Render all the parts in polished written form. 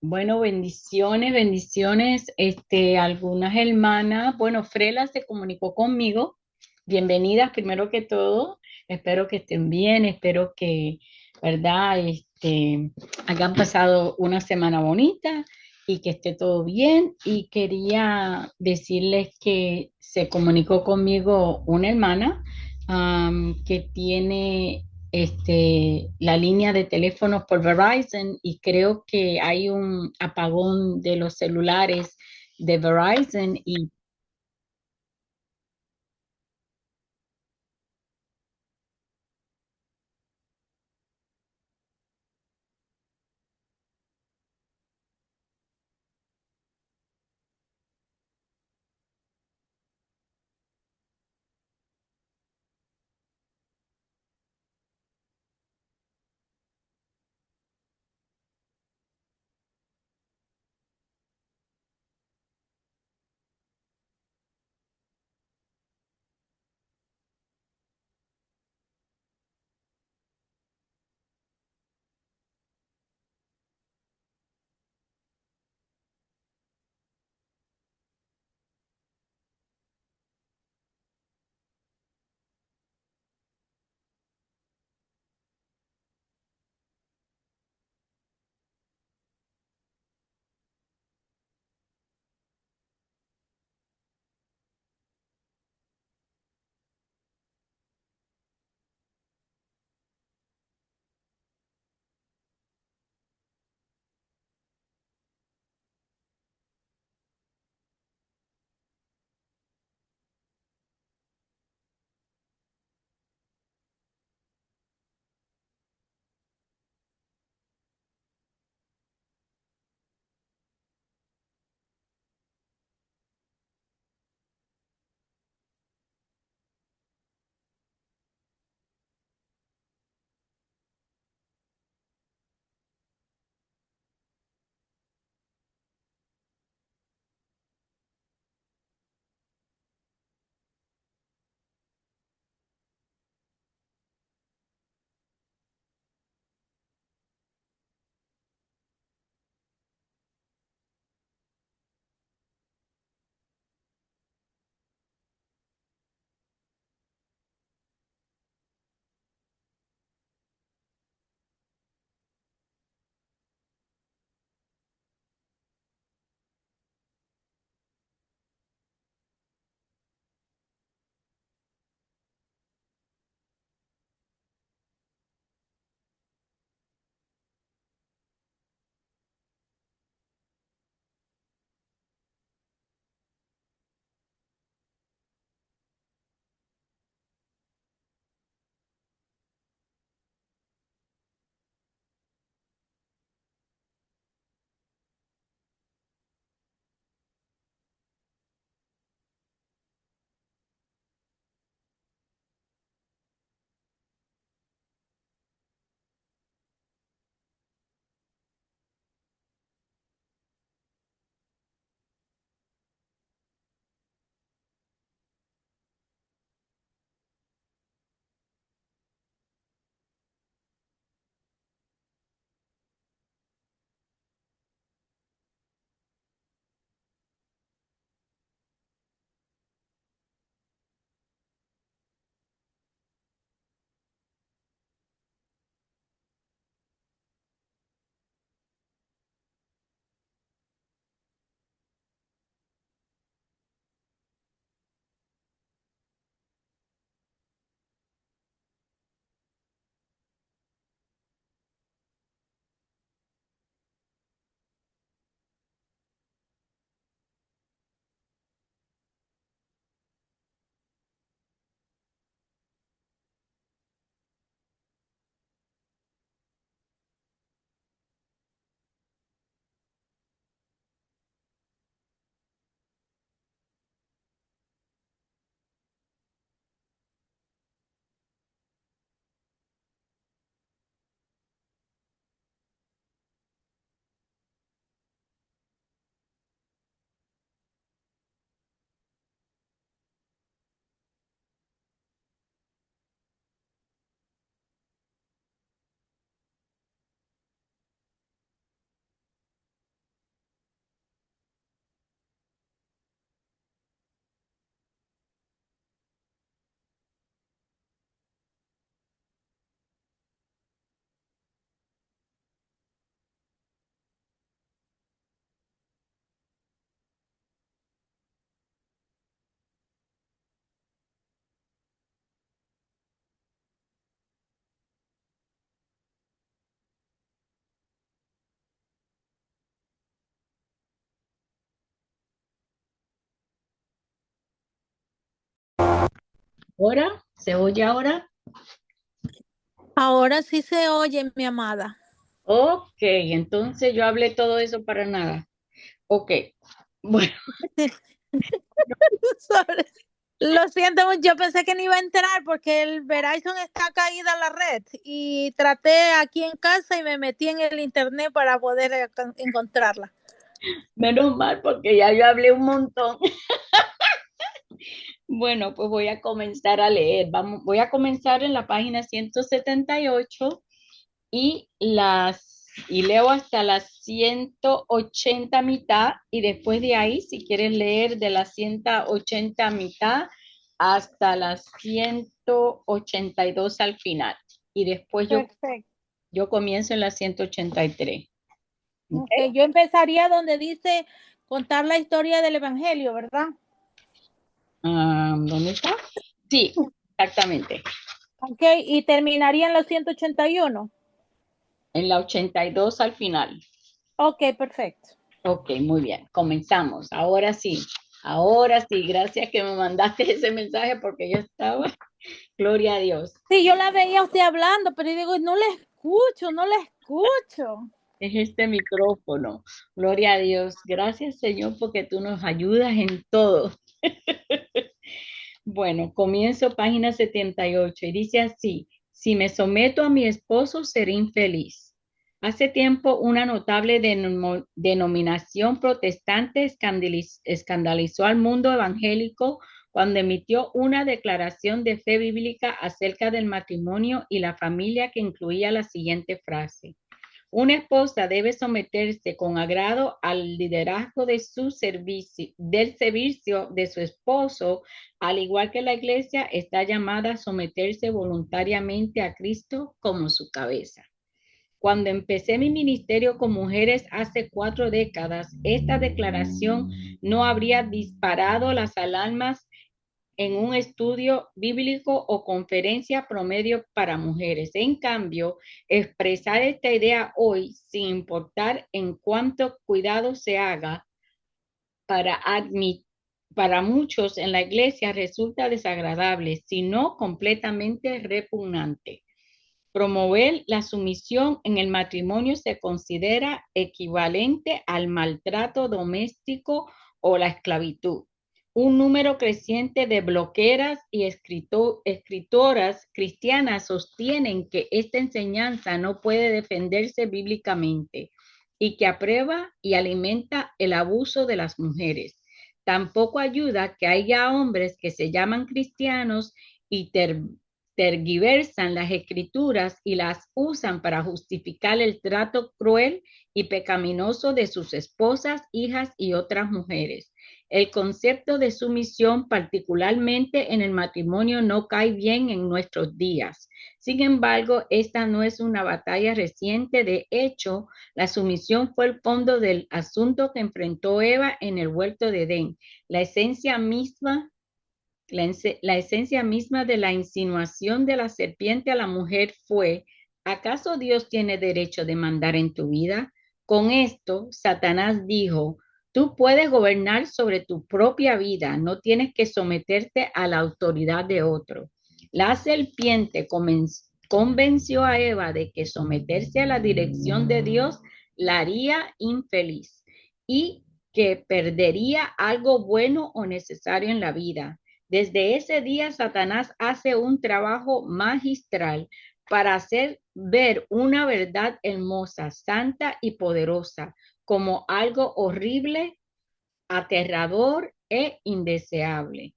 Bueno, bendiciones, bendiciones. Algunas hermanas, bueno, Frela se comunicó conmigo. Bienvenidas, primero que todo. Espero que estén bien, espero que, ¿verdad? Hayan pasado una semana bonita y que esté todo bien. Y quería decirles que se comunicó conmigo una hermana, que tiene la línea de teléfonos por Verizon y creo que hay un apagón de los celulares de Verizon y ¿Ahora? ¿Se oye ahora? Ahora sí se oye, mi amada. Ok, entonces yo hablé todo eso para nada. Ok, bueno, Sorry. Lo siento mucho, yo pensé que no iba a entrar porque el Verizon está caída la red y traté aquí en casa y me metí en el internet para poder encontrarla. menos mal porque ya yo hablé un montón. Bueno, pues voy a comenzar a leer. Voy a comenzar en la página 178 y leo hasta las 180 mitad y después de ahí, si quieres leer de las 180 mitad hasta las 182 al final. Y después Perfecto. yo comienzo en las 183. ¿Ok? Ok, yo empezaría donde dice contar la historia del Evangelio, ¿verdad? ¿Dónde está? Sí, exactamente. Ok, y terminaría en los 181. En la 82 al final. Ok, perfecto. Ok, muy bien. Comenzamos. Ahora sí. Gracias que me mandaste ese mensaje porque yo estaba, gloria a Dios. Sí, yo la veía a usted hablando, pero yo digo, no la escucho, no la escucho. Es este micrófono. Gloria a Dios. Gracias, Señor, porque tú nos ayudas en todo. Bueno, comienzo página 78 y dice así: si me someto a mi esposo, seré infeliz. Hace tiempo, una notable denominación protestante escandalizó al mundo evangélico cuando emitió una declaración de fe bíblica acerca del matrimonio y la familia que incluía la siguiente frase: una esposa debe someterse con agrado al liderazgo de su servicio, del servicio de su esposo, al igual que la iglesia está llamada a someterse voluntariamente a Cristo como su cabeza. Cuando empecé mi ministerio con mujeres hace 4 décadas, esta declaración no habría disparado las alarmas en un estudio bíblico o conferencia promedio para mujeres. En cambio, expresar esta idea hoy, sin importar en cuánto cuidado se haga, para admitir, para muchos en la iglesia resulta desagradable, sino completamente repugnante. Promover la sumisión en el matrimonio se considera equivalente al maltrato doméstico o la esclavitud. Un número creciente de blogueras y escritoras cristianas sostienen que esta enseñanza no puede defenderse bíblicamente y que aprueba y alimenta el abuso de las mujeres. Tampoco ayuda que haya hombres que se llaman cristianos y tergiversan las escrituras y las usan para justificar el trato cruel y pecaminoso de sus esposas, hijas y otras mujeres. El concepto de sumisión, particularmente en el matrimonio, no cae bien en nuestros días. Sin embargo, esta no es una batalla reciente. De hecho, la sumisión fue el fondo del asunto que enfrentó Eva en el huerto de Edén. La esencia misma la esencia misma de la insinuación de la serpiente a la mujer fue: ¿acaso Dios tiene derecho de mandar en tu vida? Con esto, Satanás dijo: tú puedes gobernar sobre tu propia vida, no tienes que someterte a la autoridad de otro. La serpiente convenció a Eva de que someterse a la dirección de Dios la haría infeliz y que perdería algo bueno o necesario en la vida. Desde ese día, Satanás hace un trabajo magistral para hacer ver una verdad hermosa, santa y poderosa como algo horrible, aterrador e indeseable.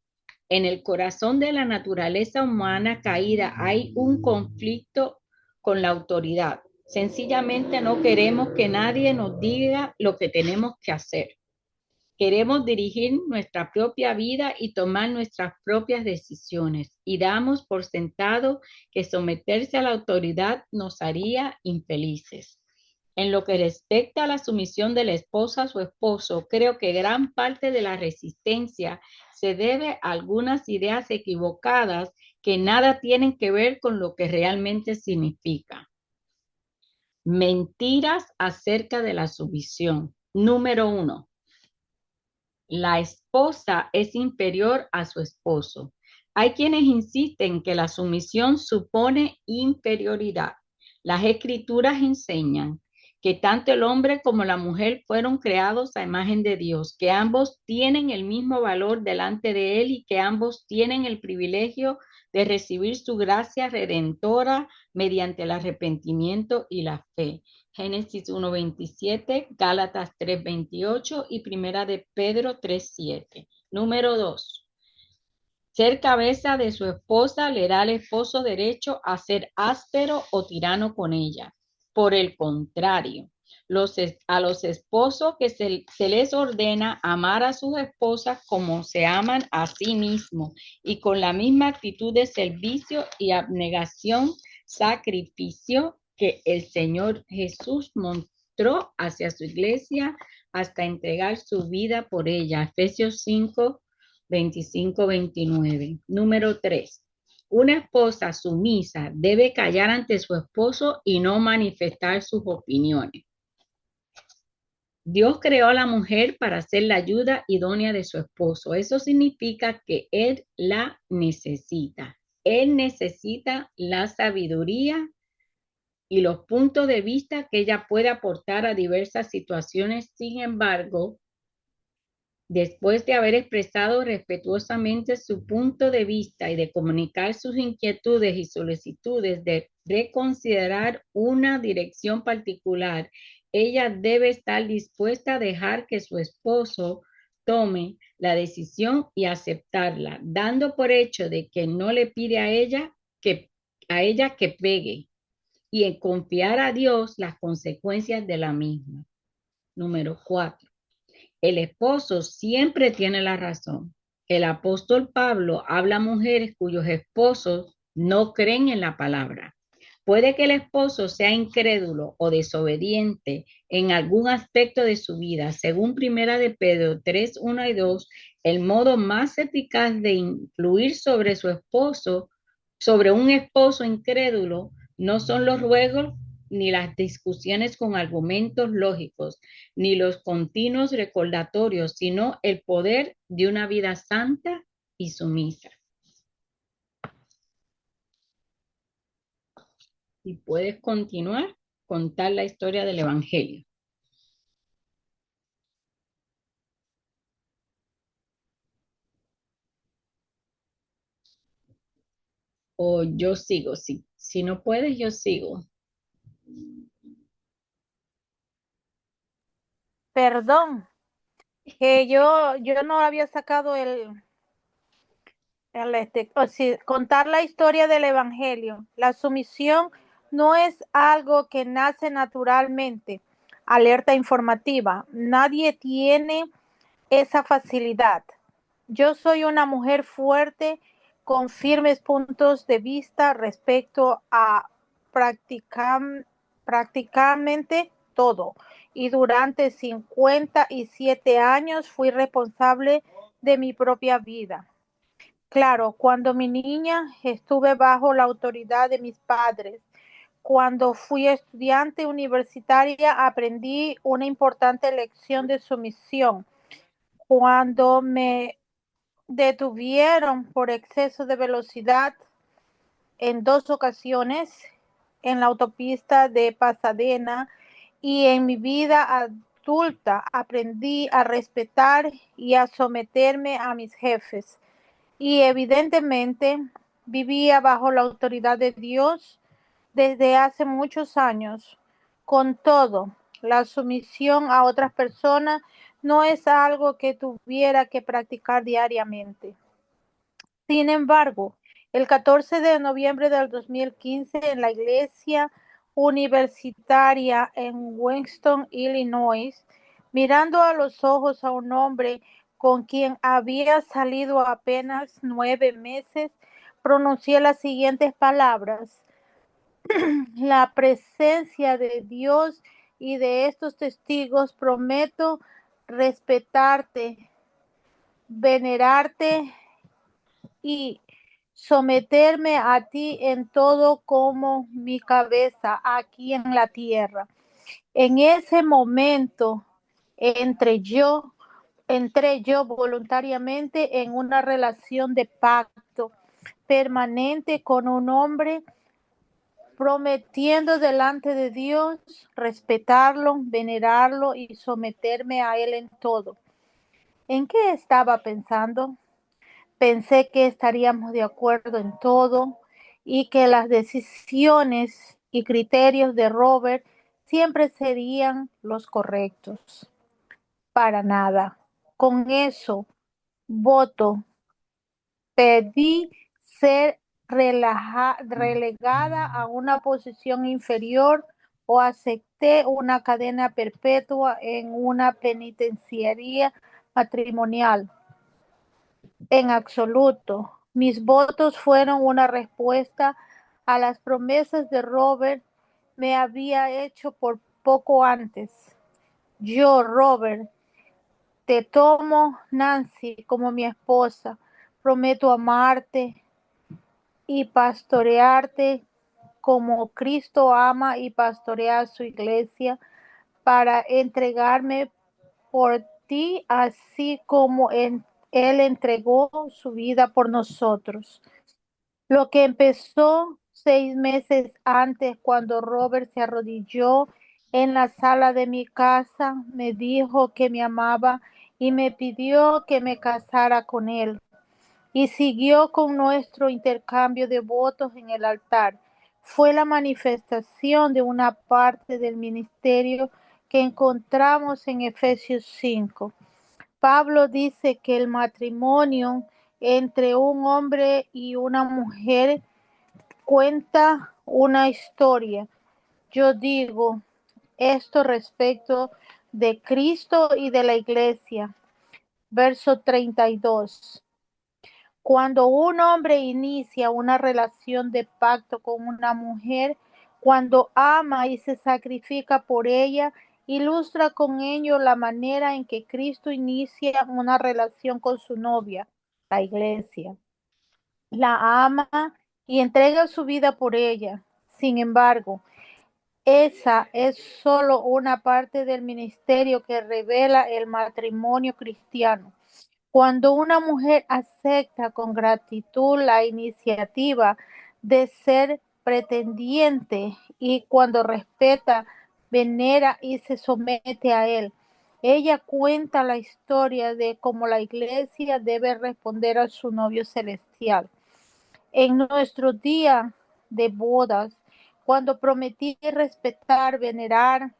En el corazón de la naturaleza humana caída hay un conflicto con la autoridad. Sencillamente no queremos que nadie nos diga lo que tenemos que hacer. Queremos dirigir nuestra propia vida y tomar nuestras propias decisiones y damos por sentado que someterse a la autoridad nos haría infelices. En lo que respecta a la sumisión de la esposa a su esposo, creo que gran parte de la resistencia se debe a algunas ideas equivocadas que nada tienen que ver con lo que realmente significa. Mentiras acerca de la sumisión. Número 1: la esposa es inferior a su esposo. Hay quienes insisten que la sumisión supone inferioridad. Las escrituras enseñan que tanto el hombre como la mujer fueron creados a imagen de Dios, que ambos tienen el mismo valor delante de Él y que ambos tienen el privilegio de recibir su gracia redentora mediante el arrepentimiento y la fe. Génesis 1:27, Gálatas 3:28 y Primera de Pedro 3:7. Número 2. Ser cabeza de su esposa le da al esposo derecho a ser áspero o tirano con ella. Por el contrario, a los esposos que se les ordena amar a sus esposas como se aman a sí mismos y con la misma actitud de servicio y abnegación, sacrificio que el Señor Jesús mostró hacia su iglesia hasta entregar su vida por ella. Efesios 5:25-29. Número 3. Una esposa sumisa debe callar ante su esposo y no manifestar sus opiniones. Dios creó a la mujer para ser la ayuda idónea de su esposo. Eso significa que él la necesita. Él necesita la sabiduría y los puntos de vista que ella puede aportar a diversas situaciones. Sin embargo, después de haber expresado respetuosamente su punto de vista y de comunicar sus inquietudes y solicitudes de reconsiderar una dirección particular, ella debe estar dispuesta a dejar que su esposo tome la decisión y aceptarla, dando por hecho de que no le pide a ella que pegue y en confiar a Dios las consecuencias de la misma. Número 4. El esposo siempre tiene la razón. El apóstol Pablo habla a mujeres cuyos esposos no creen en la palabra. Puede que el esposo sea incrédulo o desobediente en algún aspecto de su vida. Según Primera de Pedro 3:1 y 2, el modo más eficaz de influir sobre un esposo incrédulo, no son los ruegos ni las discusiones con argumentos lógicos, ni los continuos recordatorios, sino el poder de una vida santa y sumisa. Y puedes continuar, contar la historia del Evangelio. O yo sigo, si no puedes, yo sigo. Perdón, que yo no había sacado contar la historia del Evangelio. La sumisión no es algo que nace naturalmente. Alerta informativa. Nadie tiene esa facilidad. Yo soy una mujer fuerte con firmes puntos de vista respecto a prácticamente todo. Y durante 57 años fui responsable de mi propia vida. Claro, cuando mi niña estuve bajo la autoridad de mis padres. Cuando fui estudiante universitaria aprendí una importante lección de sumisión. Cuando me detuvieron por exceso de velocidad en 2 ocasiones en la autopista de Pasadena y en mi vida adulta aprendí a respetar y a someterme a mis jefes. Y evidentemente vivía bajo la autoridad de Dios desde hace muchos años. Con todo, la sumisión a otras personas no es algo que tuviera que practicar diariamente. Sin embargo, el 14 de noviembre del 2015 en la iglesia universitaria en Winston, Illinois, mirando a los ojos a un hombre con quien había salido apenas 9 meses, pronuncié las siguientes palabras: la presencia de Dios y de estos testigos, prometo respetarte, venerarte y someterme a ti en todo como mi cabeza aquí en la tierra. En ese momento entré yo voluntariamente en una relación de pacto permanente con un hombre, prometiendo delante de Dios respetarlo, venerarlo y someterme a él en todo. ¿En qué estaba pensando? Pensé que estaríamos de acuerdo en todo y que las decisiones y criterios de Robert siempre serían los correctos. Para nada. Con eso, voto, pedí ser relegada a una posición inferior o acepté una cadena perpetua en una penitenciaría matrimonial. En absoluto. Mis votos fueron una respuesta a las promesas de Robert me había hecho por poco antes. Yo, Robert, te tomo, Nancy, como mi esposa. Prometo amarte y pastorearte como Cristo ama y pastorea a su iglesia para entregarme por ti, así como Él entregó su vida por nosotros. Lo que empezó 6 meses antes, cuando Robert se arrodilló en la sala de mi casa, me dijo que me amaba y me pidió que me casara con él. Y siguió con nuestro intercambio de votos en el altar. Fue la manifestación de una parte del ministerio que encontramos en Efesios 5. Pablo dice que el matrimonio entre un hombre y una mujer cuenta una historia. Yo digo esto respecto de Cristo y de la iglesia. Verso 32. Cuando un hombre inicia una relación de pacto con una mujer, cuando ama y se sacrifica por ella, ilustra con ello la manera en que Cristo inicia una relación con su novia, la iglesia. La ama y entrega su vida por ella. Sin embargo, esa es solo una parte del ministerio que revela el matrimonio cristiano. Cuando una mujer acepta con gratitud la iniciativa de ser pretendiente y cuando respeta, venera y se somete a él, ella cuenta la historia de cómo la iglesia debe responder a su novio celestial. En nuestro día de bodas, cuando prometí respetar, venerar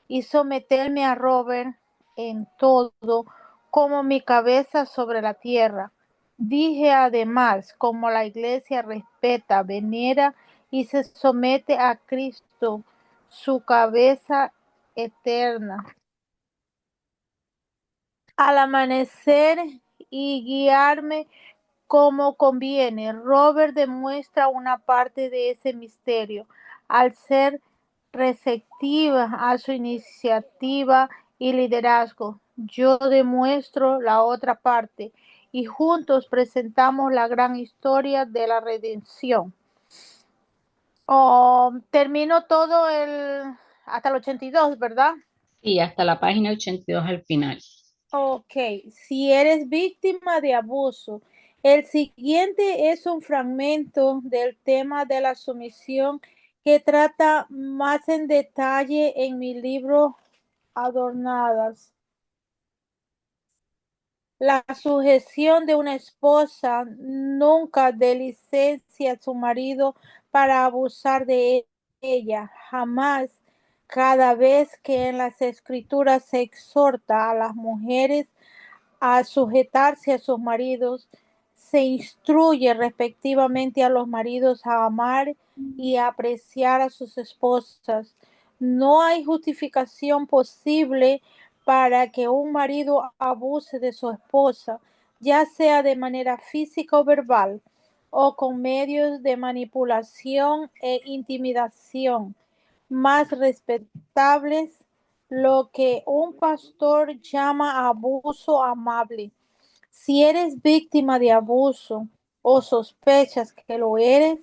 y someterme a Robert en todo, como mi cabeza sobre la tierra. Dije además, como la iglesia respeta, venera y se somete a Cristo, su cabeza eterna. Al amanecer y guiarme como conviene, Robert demuestra una parte de ese misterio al ser receptiva a su iniciativa y liderazgo. Yo demuestro la otra parte y juntos presentamos la gran historia de la redención. Termino todo hasta el 82, ¿verdad? Y hasta la página 82 al final. Ok, si eres víctima de abuso, el siguiente es un fragmento del tema de la sumisión que trata más en detalle en mi libro Adornadas. La sujeción de una esposa nunca de licencia a su marido para abusar de ella, jamás. Cada vez que en las escrituras se exhorta a las mujeres a sujetarse a sus maridos, se instruye respectivamente a los maridos a amar y a apreciar a sus esposas. No hay justificación posible para que un marido abuse de su esposa, ya sea de manera física o verbal, o con medios de manipulación e intimidación más respetables, lo que un pastor llama abuso amable. Si eres víctima de abuso o sospechas que lo eres,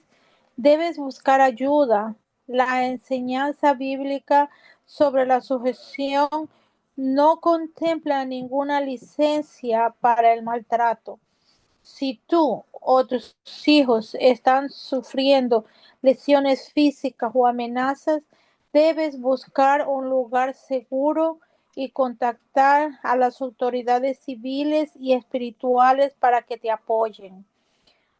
debes buscar ayuda. La enseñanza bíblica sobre la sujeción no contempla ninguna licencia para el maltrato. Si tú o tus hijos están sufriendo lesiones físicas o amenazas, debes buscar un lugar seguro y contactar a las autoridades civiles y espirituales para que te apoyen.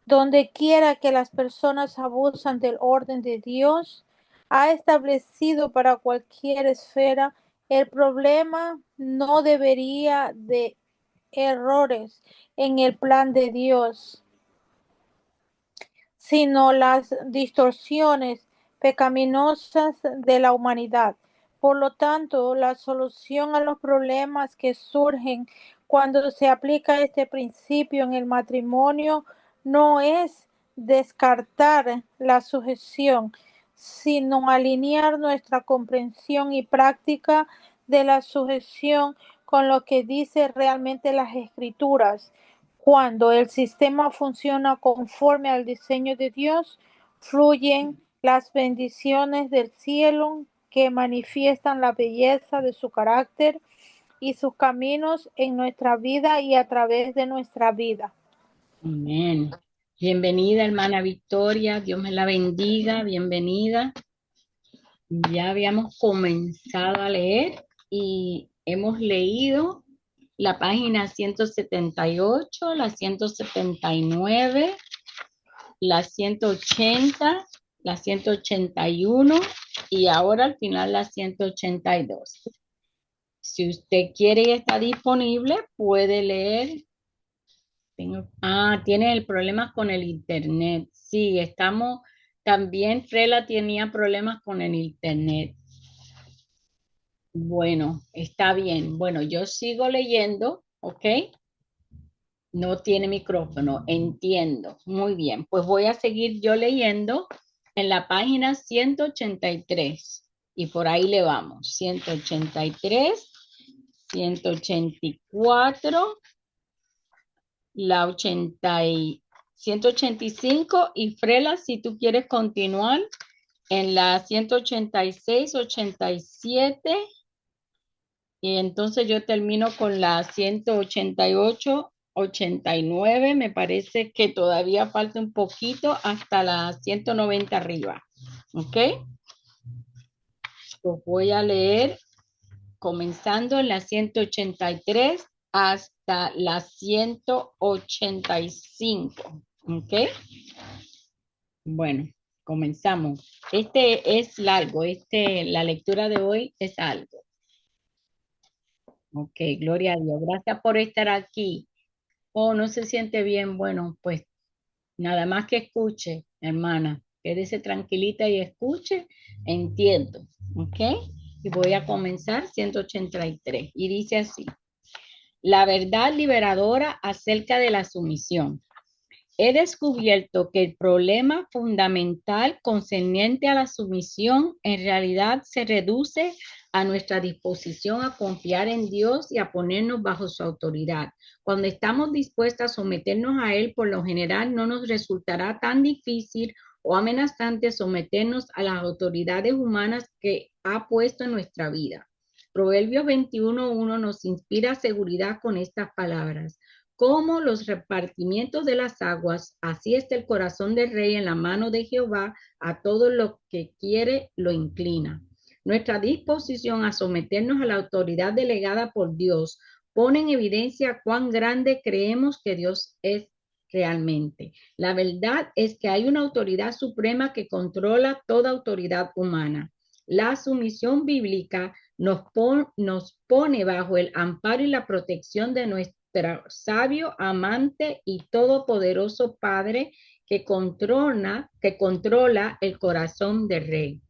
Donde quiera que las personas abusan del orden de Dios, ha establecido para cualquier esfera, el problema no debería de errores en el plan de Dios, sino las distorsiones pecaminosas de la humanidad. Por lo tanto, la solución a los problemas que surgen cuando se aplica este principio en el matrimonio no es descartar la sujeción, sino alinear nuestra comprensión y práctica de la sujeción con lo que dice realmente las escrituras. Cuando el sistema funciona conforme al diseño de Dios, fluyen las bendiciones del cielo que manifiestan la belleza de su carácter y sus caminos en nuestra vida y a través de nuestra vida. Amén. Bienvenida, hermana Victoria. Dios me la bendiga. Bienvenida. Ya habíamos comenzado a leer y hemos leído la página 178, la 179, la 180, la 181 y ahora al final la 182. Si usted quiere y está disponible, puede leer. Tiene el problema con el internet. Sí, también Frela tenía problemas con el internet. Bueno, está bien. Bueno, yo sigo leyendo, ¿ok? No tiene micrófono, entiendo. Muy bien, pues voy a seguir yo leyendo en la página 183 y por ahí le vamos. 183, 184, la 185 y Frela, si tú quieres continuar en la 186, 87 y entonces yo termino con la 188, 89. Me parece que todavía falta un poquito hasta la 190 arriba. ¿Ok? Pues voy a leer comenzando en la 183 hasta la 185. ¿Ok? Bueno, comenzamos. Este es largo, la lectura de hoy es algo. Ok, gloria a Dios. Gracias por estar aquí. Oh, no se siente bien. Bueno, pues nada más que escuche, hermana. Quédese tranquilita y escuche. Entiendo. Ok. Y voy a comenzar 183. Y dice así. La verdad liberadora acerca de la sumisión. He descubierto que el problema fundamental concerniente a la sumisión en realidad se reduce a nuestra disposición a confiar en Dios y a ponernos bajo su autoridad. Cuando estamos dispuestos a someternos a Él, por lo general no nos resultará tan difícil o amenazante someternos a las autoridades humanas que ha puesto en nuestra vida. Proverbios 21:1 nos inspira seguridad con estas palabras. Como los repartimientos de las aguas, así está el corazón del rey en la mano de Jehová, a todo lo que quiere lo inclina. Nuestra disposición a someternos a la autoridad delegada por Dios pone en evidencia cuán grande creemos que Dios es realmente. La verdad es que hay una autoridad suprema que controla toda autoridad humana. La sumisión bíblica nos pone bajo el amparo y la protección de nuestro sabio, amante y todopoderoso Padre que controla el corazón del rey.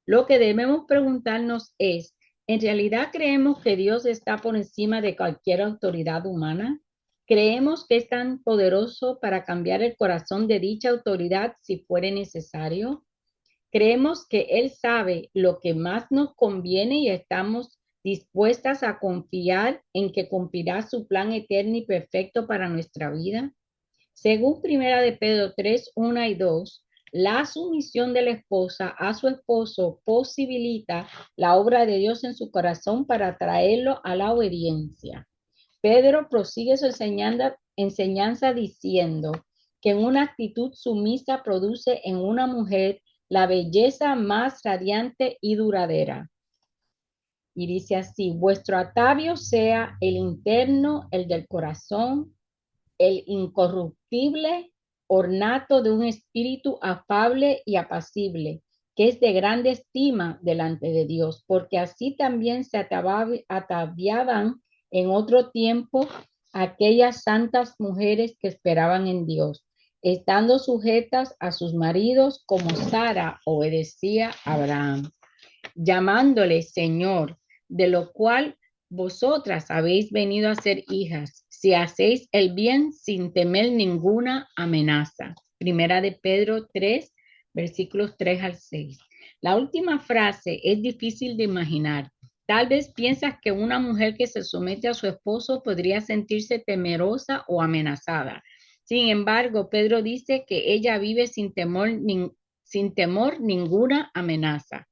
Lo que debemos preguntarnos es, ¿en realidad creemos que Dios está por encima de cualquier autoridad humana? ¿Creemos que es tan poderoso para cambiar el corazón de dicha autoridad si fuere necesario? Creemos que Él sabe lo que más nos conviene y estamos dispuestas a confiar en que cumplirá su plan eterno y perfecto para nuestra vida. Según Primera de Pedro 3, 1 y 2, la sumisión de la esposa a su esposo posibilita la obra de Dios en su corazón para traerlo a la obediencia. Pedro prosigue su enseñanza diciendo, que en una actitud sumisa produce en una mujer la belleza más radiante y duradera. Y dice así, vuestro atavio sea el interno, el del corazón, el incorruptible ornato de un espíritu afable y apacible, que es de grande estima delante de Dios, porque así también se ataviaban en otro tiempo aquellas santas mujeres que esperaban en Dios, estando sujetas a sus maridos como Sara obedecía a Abraham, llamándole Señor, de lo cual vosotras habéis venido a ser hijas, si hacéis el bien sin temer ninguna amenaza. Primera de Pedro 3, versículos 3 al 6. La última frase es difícil de imaginar. Tal vez piensas que una mujer que se somete a su esposo podría sentirse temerosa o amenazada. Sin embargo, Pedro dice que ella vive sin temor ninguna amenaza.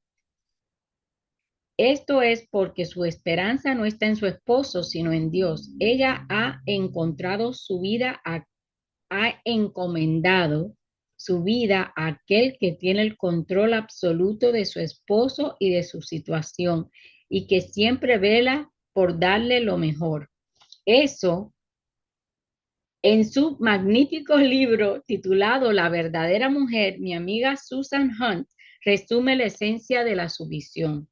Esto es porque su esperanza no está en su esposo, sino en Dios. Ella ha encontrado su vida, ha encomendado su vida a aquel que tiene el control absoluto de su esposo y de su situación y que siempre vela por darle lo mejor. Eso, en su magnífico libro titulado La verdadera mujer, mi amiga Susan Hunt resume la esencia de la sumisión.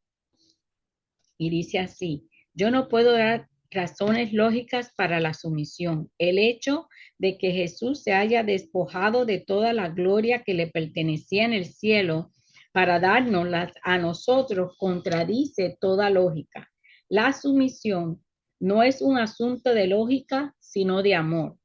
Y dice así, yo no puedo dar razones lógicas para la sumisión. El hecho de que Jesús se haya despojado de toda la gloria que le pertenecía en el cielo para dárnoslas a nosotros contradice toda lógica. La sumisión no es un asunto de lógica, sino de amor.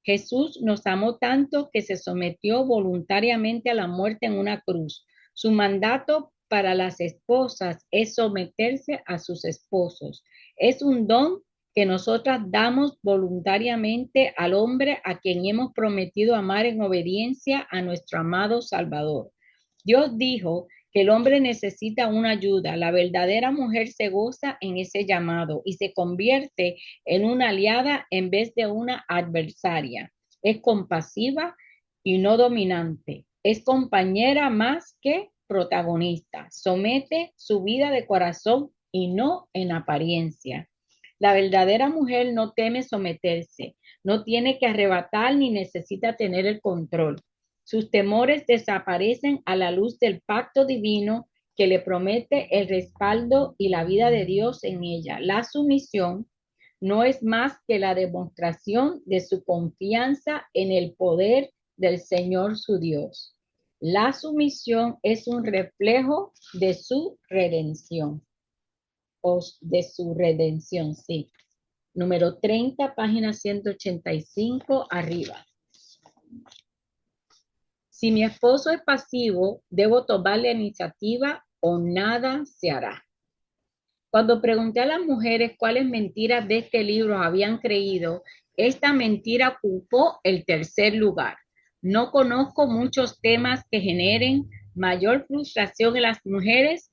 Jesús nos amó tanto que se sometió voluntariamente a la muerte en una cruz. Su mandato para las esposas es someterse a sus esposos. Es un don que nosotras damos voluntariamente al hombre a quien hemos prometido amar en obediencia a nuestro amado Salvador. Dios dijo que el hombre necesita una ayuda. La verdadera mujer se goza en ese llamado y se convierte en una aliada en vez de una adversaria. Es compasiva y no dominante. Es compañera más que protagonista. Somete su vida de corazón y no en apariencia. La verdadera mujer no teme someterse, no tiene que arrebatar ni necesita tener el control. Sus temores desaparecen a la luz del pacto divino que le promete el respaldo y la vida de Dios en ella. La sumisión no es más que la demostración de su confianza en el poder del Señor su Dios. La sumisión es un reflejo de su redención, o de su redención, sí. Número 30, página 185, arriba. Si mi esposo es pasivo, debo tomar la iniciativa o nada se hará. Cuando pregunté a las mujeres cuáles mentiras de este libro habían creído, esta mentira ocupó el tercer lugar. No conozco muchos temas que generen mayor frustración en las mujeres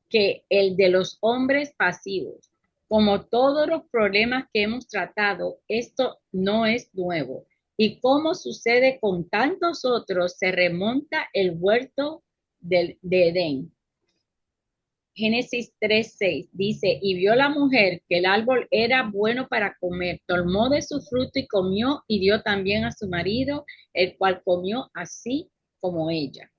que el de los hombres pasivos. Como todos los problemas que hemos tratado, esto no es nuevo. Y como sucede con tantos otros, se remonta el huerto de Edén. Génesis 3:6 dice, y vio la mujer que el árbol era bueno para comer, tomó de su fruto y comió y dio también a su marido, el cual comió así como ella.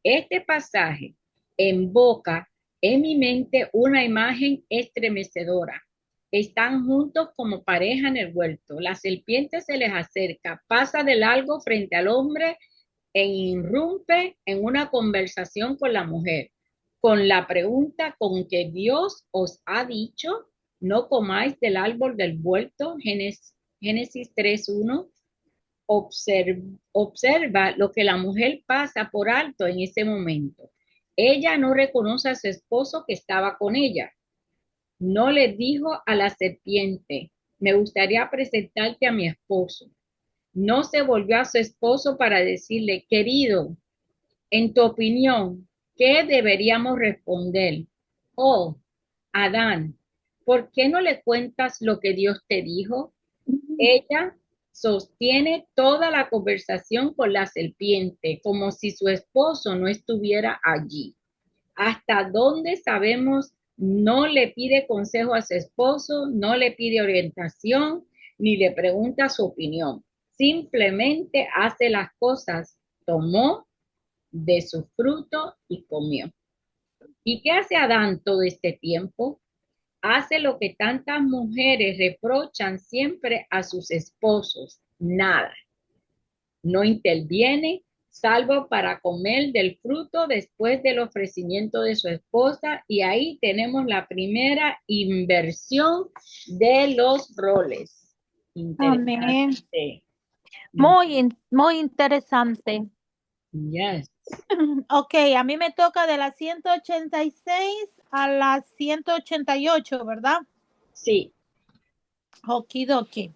Este pasaje invoca en mi mente una imagen estremecedora. Están juntos como pareja en el huerto. La serpiente se les acerca, pasa de largo frente al hombre e irrumpe en una conversación con la mujer, con la pregunta con que Dios os ha dicho, no comáis del árbol del huerto, Génesis 3:1. Observa lo que la mujer pasa por alto en ese momento. Ella no reconoce a su esposo que estaba con ella. No le dijo a la serpiente, me gustaría presentarte a mi esposo. No se volvió a su esposo para decirle, querido, en tu opinión, ¿qué deberíamos responder? Oh, Adán, ¿por qué no le cuentas lo que Dios te dijo? Ella sostiene toda la conversación con la serpiente, como si su esposo no estuviera allí. Hasta donde sabemos, no le pide consejo a su esposo, no le pide orientación, ni le pregunta su opinión. Simplemente hace las cosas, tomó de su fruto y comió. ¿Y qué hace Adán todo este tiempo? Hace lo que tantas mujeres reprochan siempre a sus esposos, nada. No interviene, salvo para comer del fruto después del ofrecimiento de su esposa, y ahí tenemos la primera inversión de los roles. Amén. Interesante. Muy interesante. Yes. Ok, a mí me toca de la 186 a la 188, ¿verdad? Sí, Okidoki.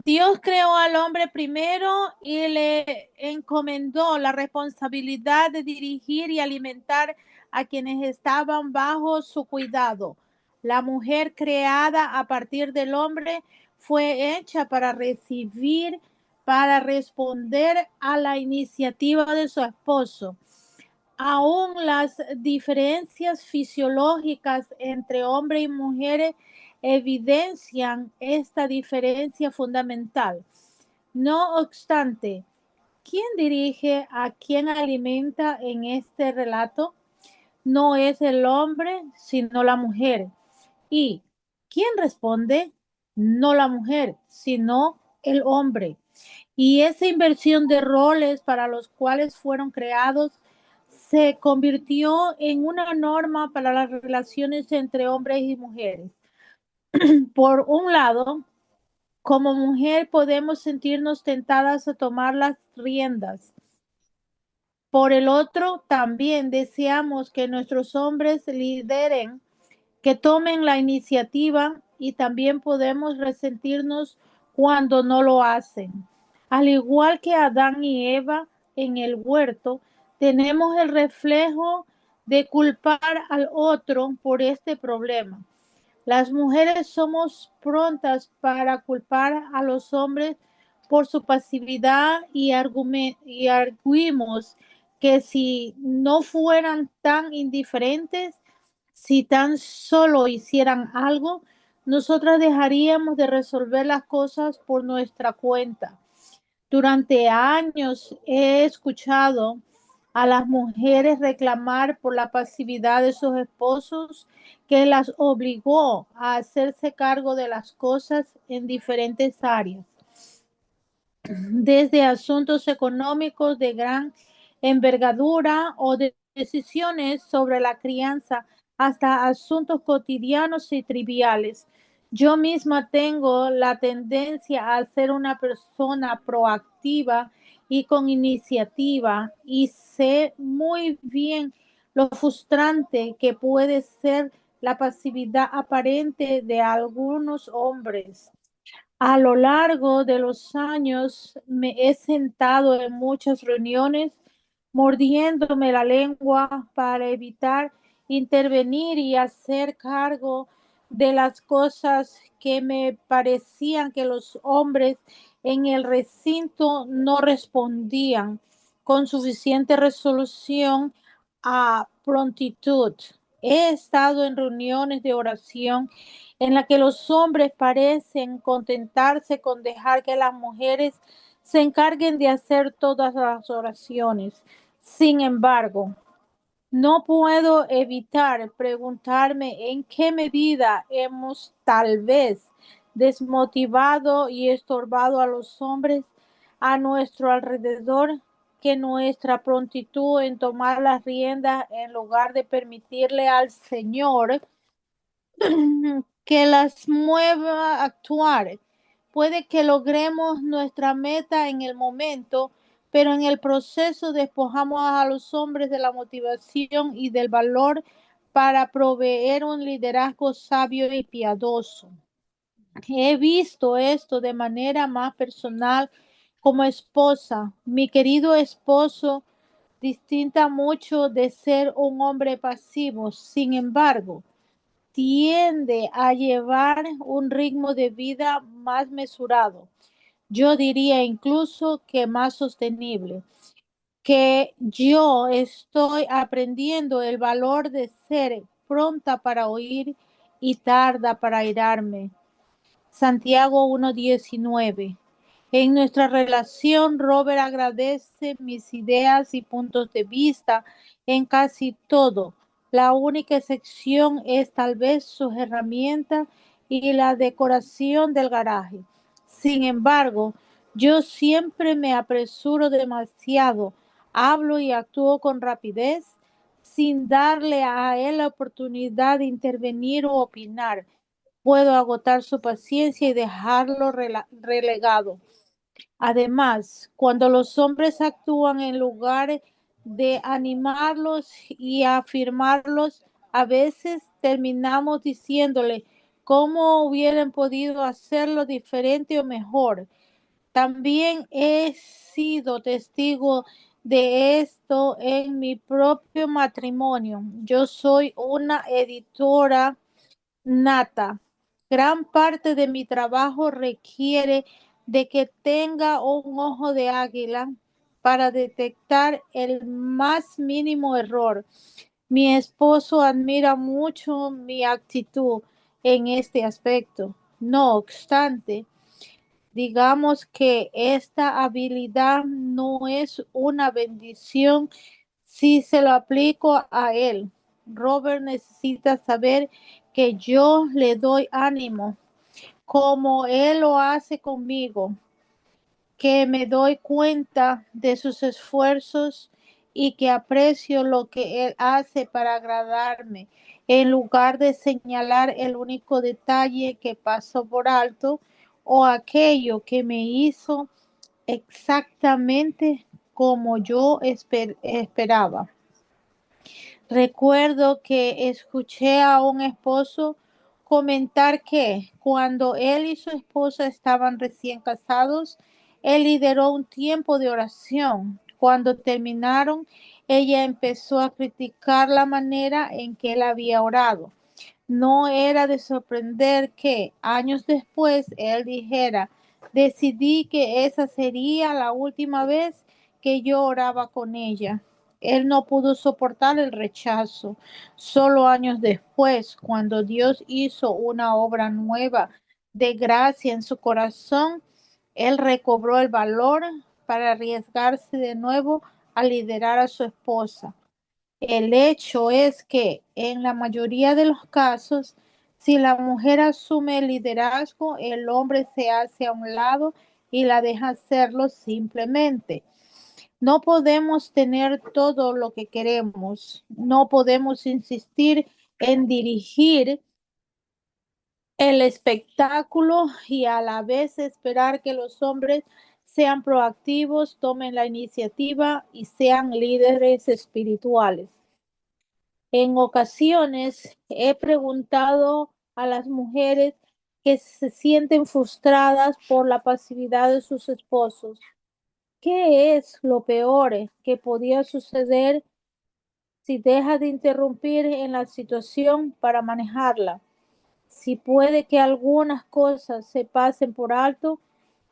Dios creó al hombre primero y le encomendó la responsabilidad de dirigir y alimentar a quienes estaban bajo su cuidado. La mujer creada a partir del hombre fue hecha para recibir, para responder a la iniciativa de su esposo. Aún las diferencias fisiológicas entre hombres y mujeres evidencian esta diferencia fundamental. No obstante, ¿quién dirige a quién alimenta en este relato? No es el hombre, sino la mujer. ¿Y quién responde? No la mujer, sino el hombre. Y esa inversión de roles para los cuales fueron creados se convirtió en una norma para las relaciones entre hombres y mujeres. Por un lado, como mujer podemos sentirnos tentadas a tomar las riendas. Por el otro, también deseamos que nuestros hombres lideren, que tomen la iniciativa, y también podemos resentirnos cuando no lo hacen. Al igual que Adán y Eva en el huerto, tenemos el reflejo de culpar al otro por este problema. Las mujeres somos prontas para culpar a los hombres por su pasividad y arguimos que si no fueran tan indiferentes, si tan solo hicieran algo, nosotras dejaríamos de resolver las cosas por nuestra cuenta. Durante años he escuchado a las mujeres reclamar por la pasividad de sus esposos, que las obligó a hacerse cargo de las cosas en diferentes áreas, desde asuntos económicos de gran envergadura o de decisiones sobre la crianza hasta asuntos cotidianos y triviales. Yo misma tengo la tendencia a ser una persona proactiva y con iniciativa, y sé muy bien lo frustrante que puede ser la pasividad aparente de algunos hombres. A lo largo de los años me he sentado en muchas reuniones mordiéndome la lengua para evitar intervenir y hacer cargo de las cosas que me parecían que los hombres en el recinto no respondían con suficiente resolución a prontitud. He estado en reuniones de oración en la que los hombres parecen contentarse con dejar que las mujeres se encarguen de hacer todas las oraciones. Sin embargo, no puedo evitar preguntarme en qué medida hemos tal vez desmotivado y estorbado a los hombres a nuestro alrededor, que nuestra prontitud en tomar las riendas en lugar de permitirle al Señor que las mueva a actuar. Puede que logremos nuestra meta en el momento, pero en el proceso despojamos a los hombres de la motivación y del valor para proveer un liderazgo sabio y piadoso. He visto esto de manera más personal como esposa. Mi querido esposo distinta mucho de ser un hombre pasivo. Sin embargo, tiende a llevar un ritmo de vida más mesurado. Yo diría incluso que más sostenible, que yo estoy aprendiendo el valor de ser pronta para oír y tarda para airarme. Santiago 1:19. En nuestra relación, Robert agradece mis ideas y puntos de vista en casi todo. La única excepción es tal vez sus herramientas y la decoración del garaje. Sin embargo, yo siempre me apresuro demasiado, hablo y actúo con rapidez sin darle a él la oportunidad de intervenir o opinar. Puedo agotar su paciencia y dejarlo relegado. Además, cuando los hombres actúan en lugar de animarlos y afirmarlos, a veces terminamos diciéndole cómo hubieran podido hacerlo diferente o mejor. También he sido testigo de esto en mi propio matrimonio. Yo soy una editora nata. Gran parte de mi trabajo requiere de que tenga un ojo de águila para detectar el más mínimo error. Mi esposo admira mucho mi actitud en este aspecto. No obstante, digamos que esta habilidad no es una bendición si se lo aplico a él. Robert necesita saber que yo le doy ánimo, como él lo hace conmigo, que me doy cuenta de sus esfuerzos y que aprecio lo que él hace para agradarme, en lugar de señalar el único detalle que pasó por alto o aquello que me hizo exactamente como yo esperaba. Recuerdo que escuché a un esposo comentar que cuando él y su esposa estaban recién casados, él lideró un tiempo de oración. Cuando terminaron, ella empezó a criticar la manera en que él había orado. No era de sorprender que años después él dijera, decidí que esa sería la última vez que yo oraba con ella. Él no pudo soportar el rechazo. Solo años después, cuando Dios hizo una obra nueva de gracia en su corazón, él recobró el valor para arriesgarse de nuevo a liderar a su esposa. El hecho es que en la mayoría de los casos, si la mujer asume el liderazgo, el hombre se hace a un lado y la deja hacerlo simplemente. No podemos tener todo lo que queremos. No podemos insistir en dirigir el espectáculo y a la vez esperar que los hombres sean proactivos, tomen la iniciativa y sean líderes espirituales. En ocasiones he preguntado a las mujeres que se sienten frustradas por la pasividad de sus esposos. ¿Qué es lo peor que podía suceder si deja de interrumpir en la situación para manejarla? Si puede que algunas cosas se pasen por alto,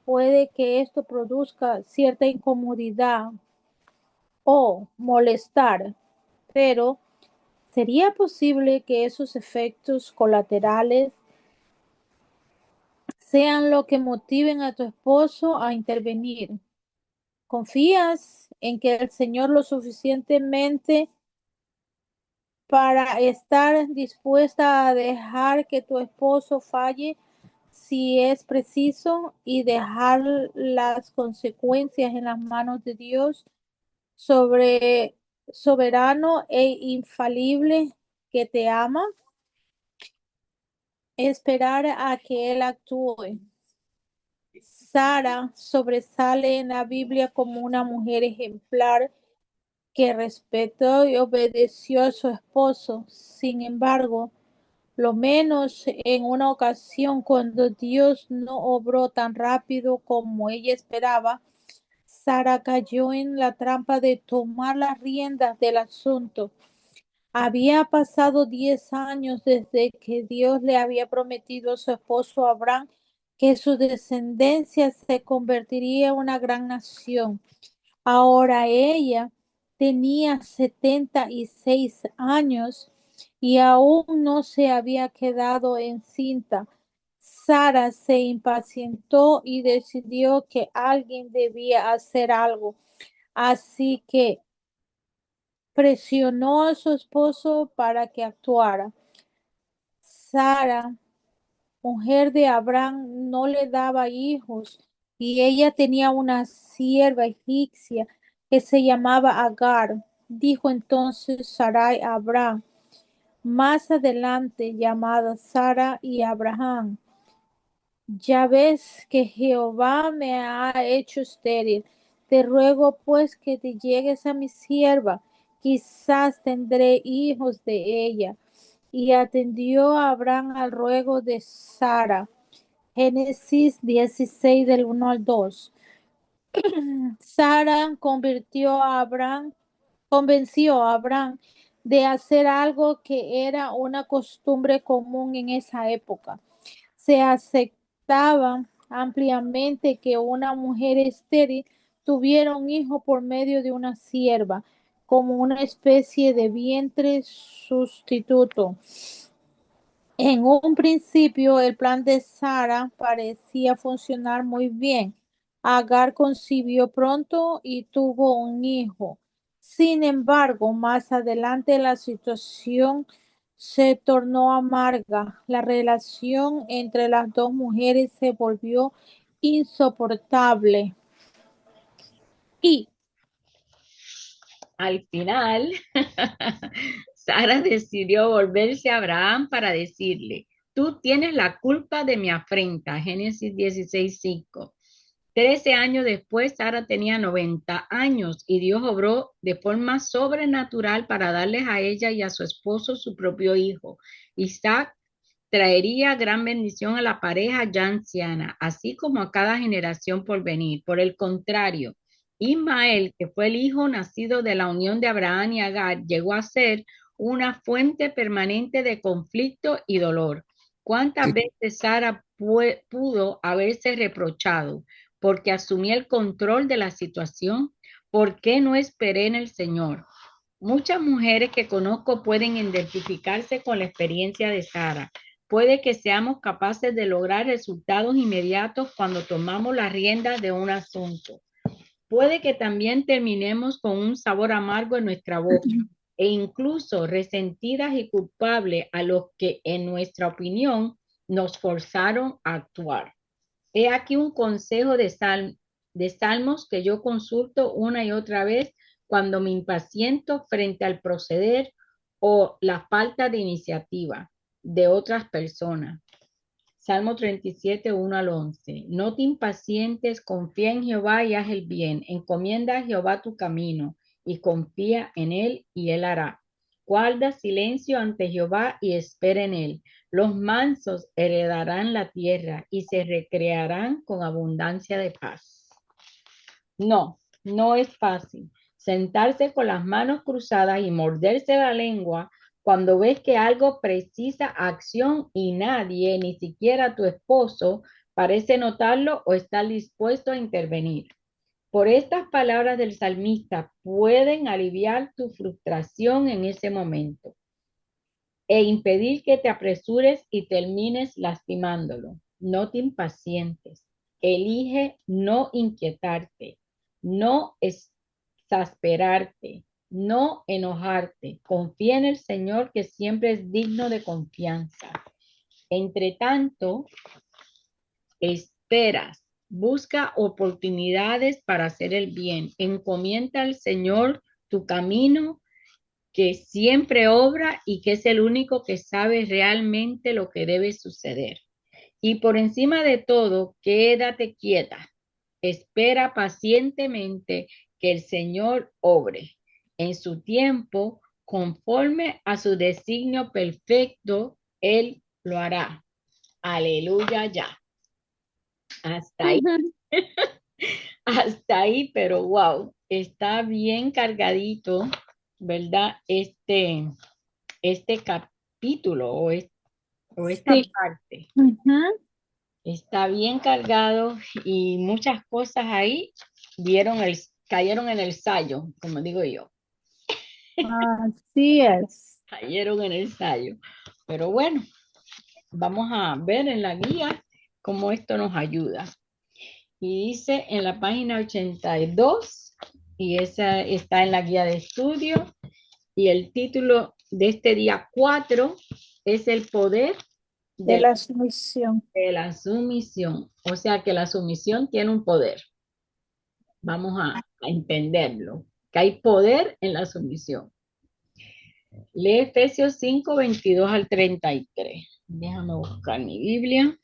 puede que esto produzca cierta incomodidad o molestar, pero ¿sería posible que esos efectos colaterales sean lo que motiven a tu esposo a intervenir? ¿Confías en que el Señor lo suficientemente para estar dispuesta a dejar que tu esposo falle si es preciso y dejar las consecuencias en las manos de Dios sobre soberano e infalible que te ama? Esperar a que Él actúe. Sara sobresale en la Biblia como una mujer ejemplar que respetó y obedeció a su esposo. Sin embargo, lo menos en una ocasión cuando Dios no obró tan rápido como ella esperaba, Sara cayó en la trampa de tomar las riendas del asunto. Había pasado 10 años desde que Dios le había prometido a su esposo Abraham que su descendencia se convertiría en una gran nación. Ahora ella tenía 76 años y aún no se había quedado encinta. Sara se impacientó y decidió que alguien debía hacer algo. Así que presionó a su esposo para que actuara. Sara, mujer de Abraham, no le daba hijos y ella tenía una sierva egipcia que se llamaba Agar. Dijo entonces Sarai a Abraham, más adelante llamada Sara y Abraham, ya ves que Jehová me ha hecho estéril. Te ruego pues que te llegues a mi sierva, quizás tendré hijos de ella. Y atendió a Abraham al ruego de Sara. Génesis 16 del 1 al 2. Sara convenció a Abraham de hacer algo que era una costumbre común en esa época. Se aceptaba ampliamente que una mujer estéril tuviera un hijo por medio de una sierva, como una especie de vientre sustituto. En un principio, el plan de Sara parecía funcionar muy bien. Agar concibió pronto y tuvo un hijo. Sin embargo, más adelante la situación se tornó amarga. La relación entre las dos mujeres se volvió insoportable. Y Al final, Sara decidió volverse a Abraham para decirle, tú tienes la culpa de mi afrenta. Génesis 16:5. 13 años después, Sara tenía 90 años y Dios obró de forma sobrenatural para darles a ella y a su esposo su propio hijo. Isaac traería gran bendición a la pareja ya anciana, así como a cada generación por venir. Por el contrario, Ismael, que fue el hijo nacido de la unión de Abraham y Agar, llegó a ser una fuente permanente de conflicto y dolor. ¿Cuántas ¿Qué, veces Sara pudo haberse reprochado porque asumí el control de la situación? ¿Por qué no esperé en el Señor? Muchas mujeres que conozco pueden identificarse con la experiencia de Sara. Puede que seamos capaces de lograr resultados inmediatos cuando tomamos las riendas de un asunto. Puede que también terminemos con un sabor amargo en nuestra boca e incluso resentidas y culpables a los que, en nuestra opinión, nos forzaron a actuar. He aquí un consejo de Salmos que yo consulto una y otra vez cuando me impaciento frente al proceder o la falta de iniciativa de otras personas. Salmo 37, 1 al 11. No te impacientes, confía en Jehová y haz el bien. Encomienda a Jehová tu camino y confía en él y él hará. Guarda silencio ante Jehová y espera en él. Los mansos heredarán la tierra y se recrearán con abundancia de paz. No, no es fácil. Sentarse con las manos cruzadas y morderse la lengua cuando ves que algo precisa acción y nadie, ni siquiera tu esposo, parece notarlo o está dispuesto a intervenir. Por estas palabras del salmista pueden aliviar tu frustración en ese momento e impedir que te apresures y termines lastimándolo. No te impacientes. Elige no inquietarte, no exasperarte, no enojarte. Confía en el Señor que siempre es digno de confianza. Entre tanto, esperas, busca oportunidades para hacer el bien. Encomienda al Señor tu camino que siempre obra y que es el único que sabe realmente lo que debe suceder. Y por encima de todo, quédate quieta. Espera pacientemente que el Señor obre en su tiempo, conforme a su designio perfecto, Él lo hará. Aleluya ya. Hasta ahí, hasta ahí, pero wow, está bien cargadito, ¿verdad? este capítulo o esta Sí. parte. Ujú. Está bien cargado y muchas cosas ahí cayeron en el sayo, como digo yo, Así es. cayeron en el sayo. Pero bueno, vamos a ver en la guía cómo esto nos ayuda. Y dice en la página 82, y esa está en la guía de estudio, y el título de este día 4 es el poder De de la sumisión. la sumisión. O sea que la sumisión tiene un poder. Vamos a entenderlo, que hay poder en la sumisión. Lee Efesios 5 22 al 33. Déjame buscar mi Biblia.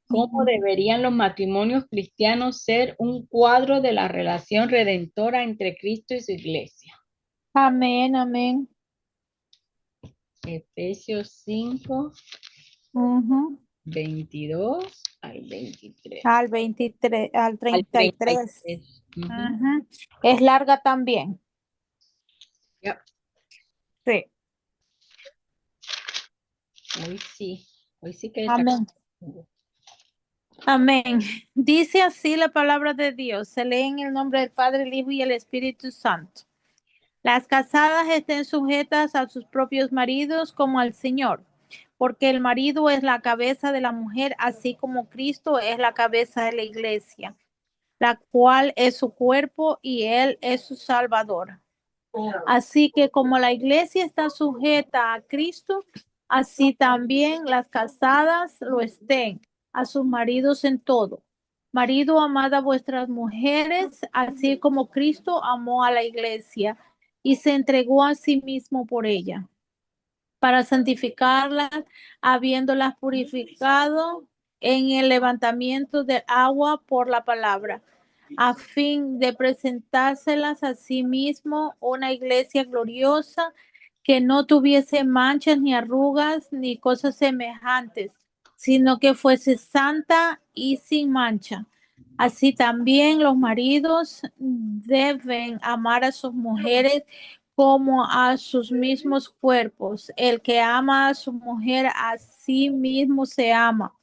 ¿Cómo Ujú. deberían los matrimonios cristianos ser un cuadro de la relación redentora entre Cristo y su iglesia? Amén, amén. Efesios 5 Ujú. 22 al 23. Al 23, al Al 33. 33. Ujú. Ujú. Es larga también. Ya. Sí. Hoy sí, hoy sí que está. Amén. Amén. Dice así la palabra de Dios. Se lee en el nombre del Padre, el Hijo y el Espíritu Santo. Las casadas estén sujetas a sus propios maridos como al Señor, porque el marido es la cabeza de la mujer, así como Cristo es la cabeza de la iglesia, la cual es su cuerpo y él es su Salvador. Así que como la iglesia está sujeta a Cristo, así también las casadas lo estén a sus maridos en todo. Marido, amad a vuestras mujeres, así como Cristo amó a la iglesia y se entregó a sí mismo por ella, para santificarlas, habiéndolas purificado en el levantamiento del agua por la palabra, a fin de presentárselas a sí mismo una iglesia gloriosa, que no tuviese manchas ni arrugas ni cosas semejantes, sino que fuese santa y sin mancha. Así también los maridos deben amar a sus mujeres como a sus mismos cuerpos. El que ama a su mujer a sí mismo se ama,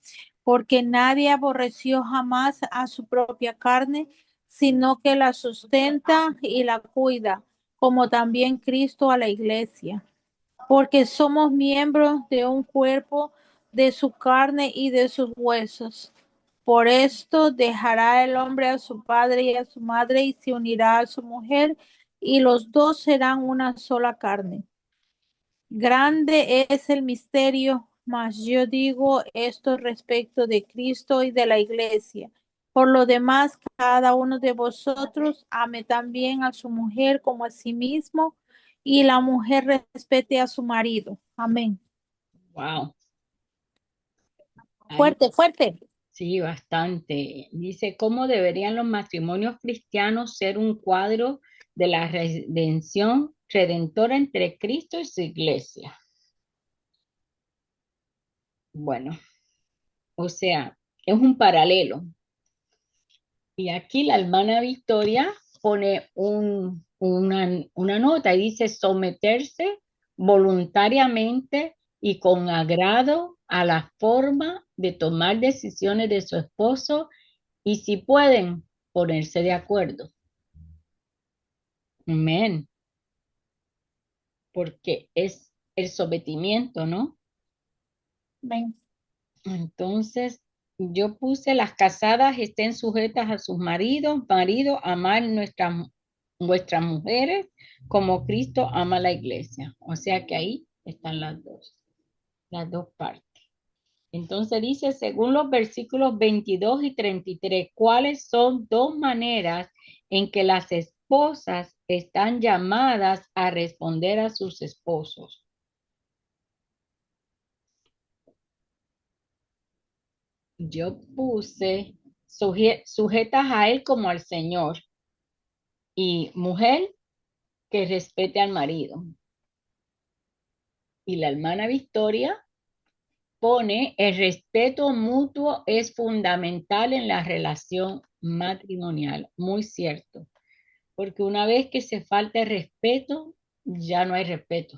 porque nadie aborreció jamás a su propia carne, sino que la sustenta y la cuida, como también Cristo a la iglesia, porque somos miembros de un cuerpo, de su carne y de sus huesos. Por esto dejará el hombre a su padre y a su madre y se unirá a su mujer, y los dos serán una sola carne. Grande es el misterio, mas yo digo esto respecto de Cristo y de la iglesia. Por lo demás, cada uno de vosotros ame también a su mujer como a sí mismo, y la mujer respete a su marido. Amén. Wow. Ahí Fuerte, fuerte. sí, bastante. Dice, ¿cómo deberían los matrimonios cristianos ser un cuadro de la redención redentora entre Cristo y su iglesia? Bueno, o sea, es un paralelo. Y aquí la hermana Victoria pone una nota y dice someterse voluntariamente y con agrado a la forma de tomar decisiones de su esposo y si pueden ponerse de acuerdo. Amén. Porque es el sometimiento, ¿no? Amén. Entonces, yo puse las casadas estén sujetas a sus maridos, marido, amar vuestras mujeres como Cristo ama a la iglesia. O sea que ahí están las dos partes. Entonces dice, según los versículos 22 y 33, ¿cuáles son dos maneras en que las esposas están llamadas a responder a sus esposos? Yo puse sujetas a él como al Señor y mujer que respete al marido. Y la hermana Victoria pone el respeto mutuo es fundamental en la relación matrimonial. Muy cierto, porque una vez que se falta el respeto, ya no hay respeto.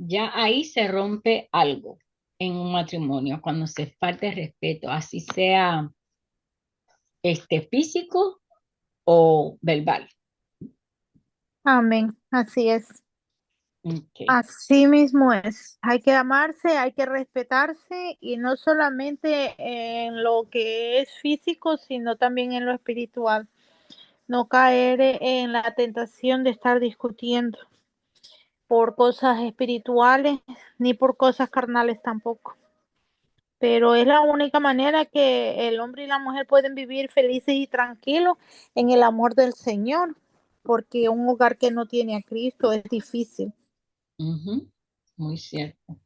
ya ahí se rompe algo en un matrimonio, cuando se falta el respeto, así sea físico o verbal. Amén. Así es. Ok. Así mismo es. Hay que amarse, hay que respetarse y no solamente en lo que es físico, sino también en lo espiritual. No caer en la tentación de estar discutiendo por cosas espirituales ni por cosas carnales tampoco. Pero es la única manera que el hombre y la mujer pueden vivir felices y tranquilos en el amor del Señor, porque un hogar que no tiene a Cristo es difícil. Ujú, muy cierto.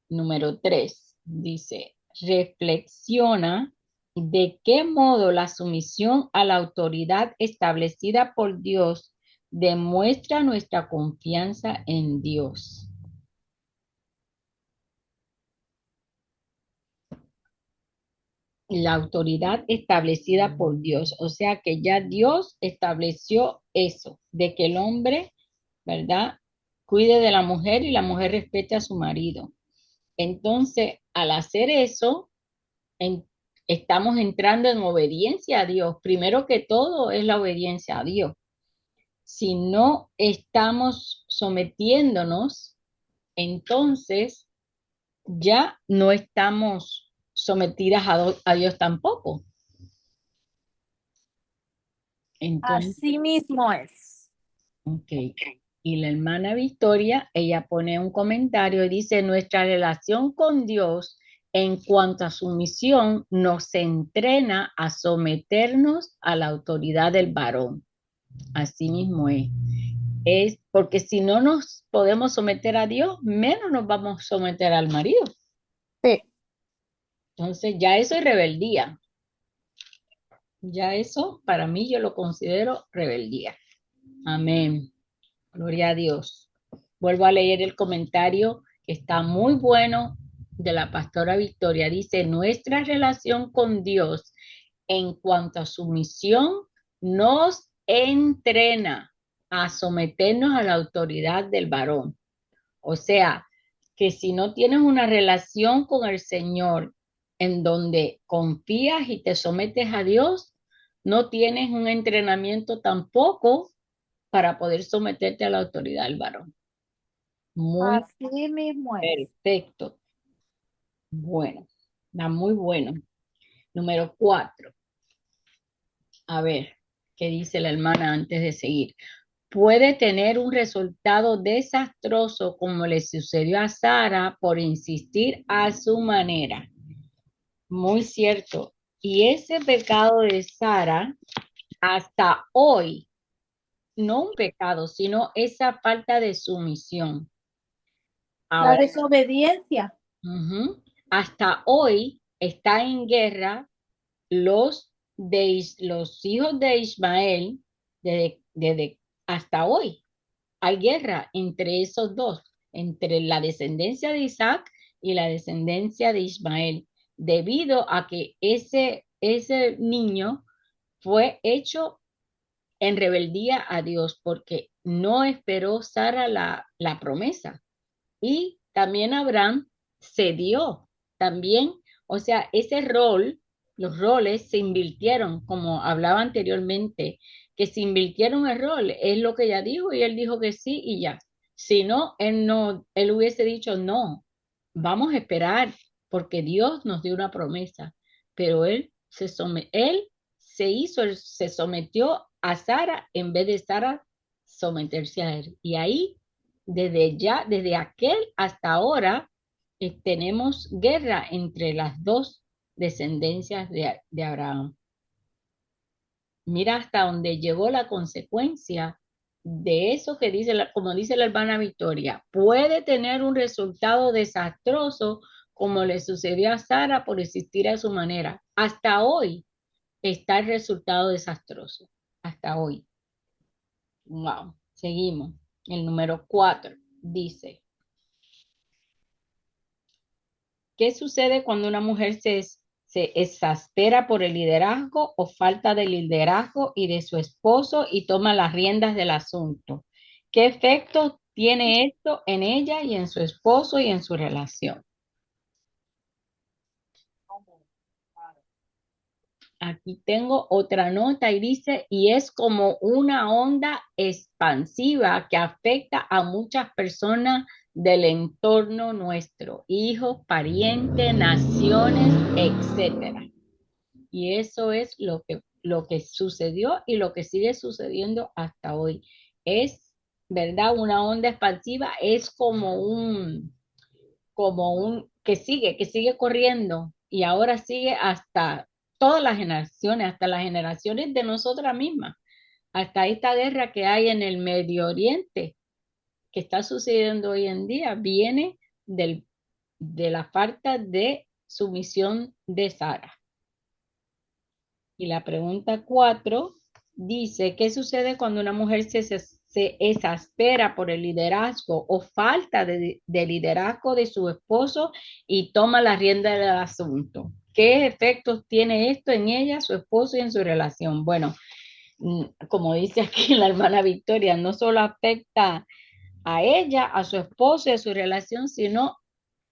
Número 3 dice, reflexiona de qué modo la sumisión a la autoridad establecida por Dios demuestra nuestra confianza en Dios. La autoridad establecida por Dios, o sea que ya Dios estableció eso, de que el hombre, ¿verdad? Cuide de la mujer y la mujer respete a su marido. Entonces, al hacer eso, en- estamos entrando en obediencia a Dios. Primero que todo es la obediencia a Dios. Si no estamos sometiéndonos, entonces ya no estamos sometidas a Dios tampoco. Entonces, Así mismo es. ok. Y la hermana Victoria, ella pone un comentario y dice, nuestra relación con Dios en cuanto a su misión nos entrena a someternos a la autoridad del varón. Así mismo es. Es porque si no nos podemos someter a Dios, menos nos vamos a someter al marido. Sí. Entonces ya eso es rebeldía. Ya eso para mí yo lo considero rebeldía. Amén. Gloria a Dios. Vuelvo a leer el comentario que está muy bueno de la pastora Victoria. Dice, nuestra relación con Dios en cuanto a su misión nos entrena a someternos a la autoridad del varón. O sea, que si no tienes una relación con el Señor en donde confías y te sometes a Dios, no tienes un entrenamiento tampoco para poder someterte a la autoridad del varón. Muy Así mismo es. perfecto. Bueno, está muy bueno. Número 4. A ver, ¿qué dice la hermana antes de seguir? Puede tener un resultado desastroso como le sucedió a Sara por insistir a su manera. Muy cierto. Y ese pecado de Sara, hasta hoy, no un pecado, sino esa falta de sumisión. La Ahora, desobediencia. ujú, hasta hoy está en guerra los hijos de Ismael, desde hasta hoy. Hay guerra entre esos dos, entre la descendencia de Isaac y la descendencia de Ismael, debido a que ese niño fue hecho en rebeldía a Dios porque no esperó Sara la promesa. Y también Abraham cedió, también, o sea, ese rol, los roles se invirtieron, como hablaba anteriormente, que se invirtieron el rol, es lo que ella dijo y él dijo que sí y ya. Si no, él hubiese dicho no, vamos a esperar, porque Dios nos dio una promesa, pero él se sometió a Sara en vez de Sara someterse a él. Y ahí desde aquel hasta ahora, tenemos guerra entre las dos descendencias de Abraham. Mira hasta dónde llegó la consecuencia de eso que dice, como dice la hermana Victoria, puede tener un resultado desastroso como le sucedió a Sara por existir a su manera. Hasta hoy está el resultado desastroso. Hasta hoy. Wow. Seguimos. El número 4 dice, ¿qué sucede cuando una mujer se exaspera por el liderazgo o falta de liderazgo y de su esposo y toma las riendas del asunto? ¿Qué efectos tiene esto en ella y en su esposo y en su relación. Aquí tengo otra nota y dice, y es como una onda expansiva que afecta a muchas personas del entorno nuestro, hijos, parientes, naciones, etcétera. Y eso es lo que sucedió y lo que sigue sucediendo hasta hoy. Es, ¿verdad? Una onda expansiva es que sigue corriendo y ahora sigue hasta todas las generaciones, hasta las generaciones de nosotras mismas, hasta esta guerra que hay en el Medio Oriente, que está sucediendo hoy en día, viene de la falta de sumisión de Sara. Y la pregunta 4 dice, ¿qué sucede cuando una mujer se exaspera por el liderazgo o falta de liderazgo de su esposo y toma la rienda del asunto? ¿Qué efectos tiene esto en ella, su esposo y en su relación? Bueno, como dice aquí la hermana Victoria, no solo afecta a ella, a su esposo y a su relación, sino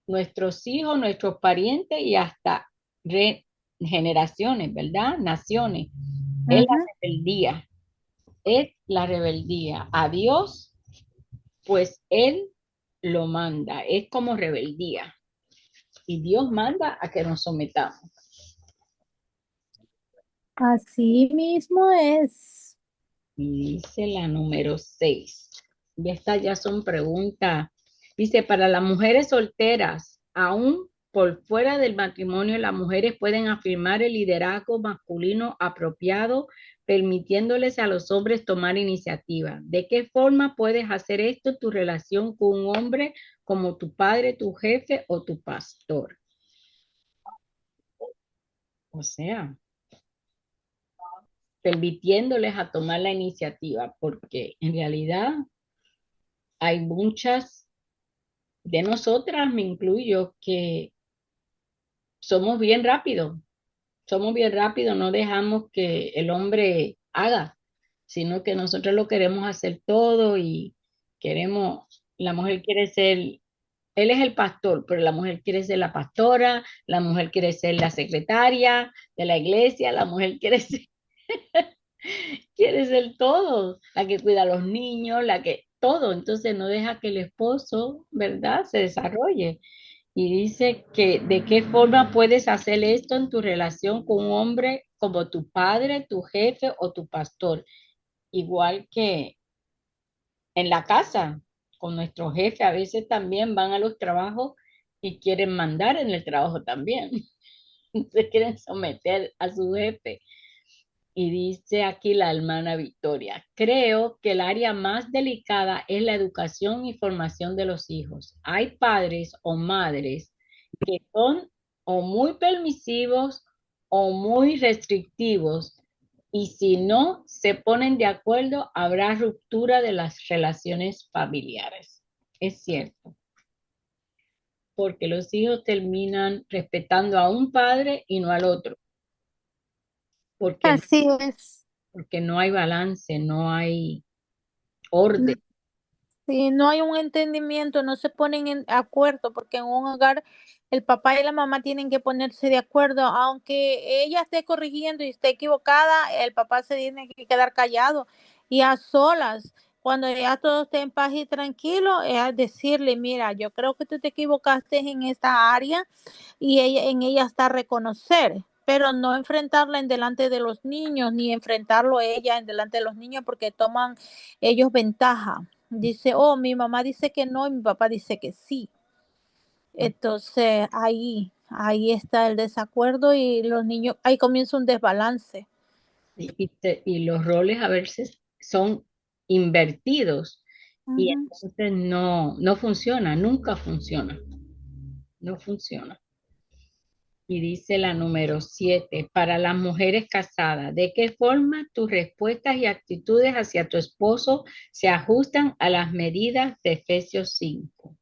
nuestros hijos, nuestros parientes y hasta generaciones, ¿verdad? Naciones. Es la Ujú. rebeldía, es la rebeldía. A Dios, pues Él lo manda, es como rebeldía. Y Dios manda a que nos sometamos. Así mismo es. Y dice la número 6. Y estas ya son preguntas. Dice, para las mujeres solteras, aún por fuera del matrimonio, las mujeres pueden afirmar el liderazgo masculino apropiado, permitiéndoles a los hombres tomar iniciativa. ¿De qué forma puedes hacer esto en tu relación con un hombre como tu padre, tu jefe o tu pastor? O sea, permitiéndoles a tomar la iniciativa, porque en realidad hay muchas de nosotras, me incluyo, que somos bien rápidos, no dejamos que el hombre haga, sino que nosotros lo queremos hacer todo y la mujer quiere ser, él es el pastor, pero la mujer quiere ser la pastora, la mujer quiere ser la secretaria de la iglesia, la mujer quiere ser todo, la que cuida a los niños, la que todo, entonces no deja que el esposo, ¿verdad?, se desarrolle. Y dice que de qué forma puedes hacer esto en tu relación con un hombre como tu padre, tu jefe o tu pastor. Igual que en la casa, con nuestro jefe, a veces también van a los trabajos y quieren mandar en el trabajo también. Se quieren someter a su jefe. Y dice aquí la hermana Victoria, creo que el área más delicada es la educación y formación de los hijos. Hay padres o madres que son o muy permisivos o muy restrictivos y si no se ponen de acuerdo habrá ruptura de las relaciones familiares. Es cierto, porque los hijos terminan respetando a un padre y no al otro, porque Así es. porque no hay balance, no hay orden. Si no hay un entendimiento, no se ponen en acuerdo, porque en un hogar el papá y la mamá tienen que ponerse de acuerdo, aunque ella esté corrigiendo y esté equivocada, el papá se tiene que quedar callado y a solas. Cuando ya todo esté en paz y tranquilo, es decirle, mira, yo creo que tú te equivocaste en esta área y en ella está reconocer, pero no enfrentarla en delante de los niños, ni enfrentarlo ella en delante de los niños porque toman ellos ventaja. Dice, oh, mi mamá dice que no y mi papá dice que sí. Entonces ahí está el desacuerdo y los niños, ahí comienza un desbalance. Y los roles a veces son invertidos y Ujú. entonces no funciona, nunca funciona, no funciona. Y dice la número 7 para las mujeres casadas, ¿de qué forma tus respuestas y actitudes hacia tu esposo se ajustan a las medidas de Efesios 5?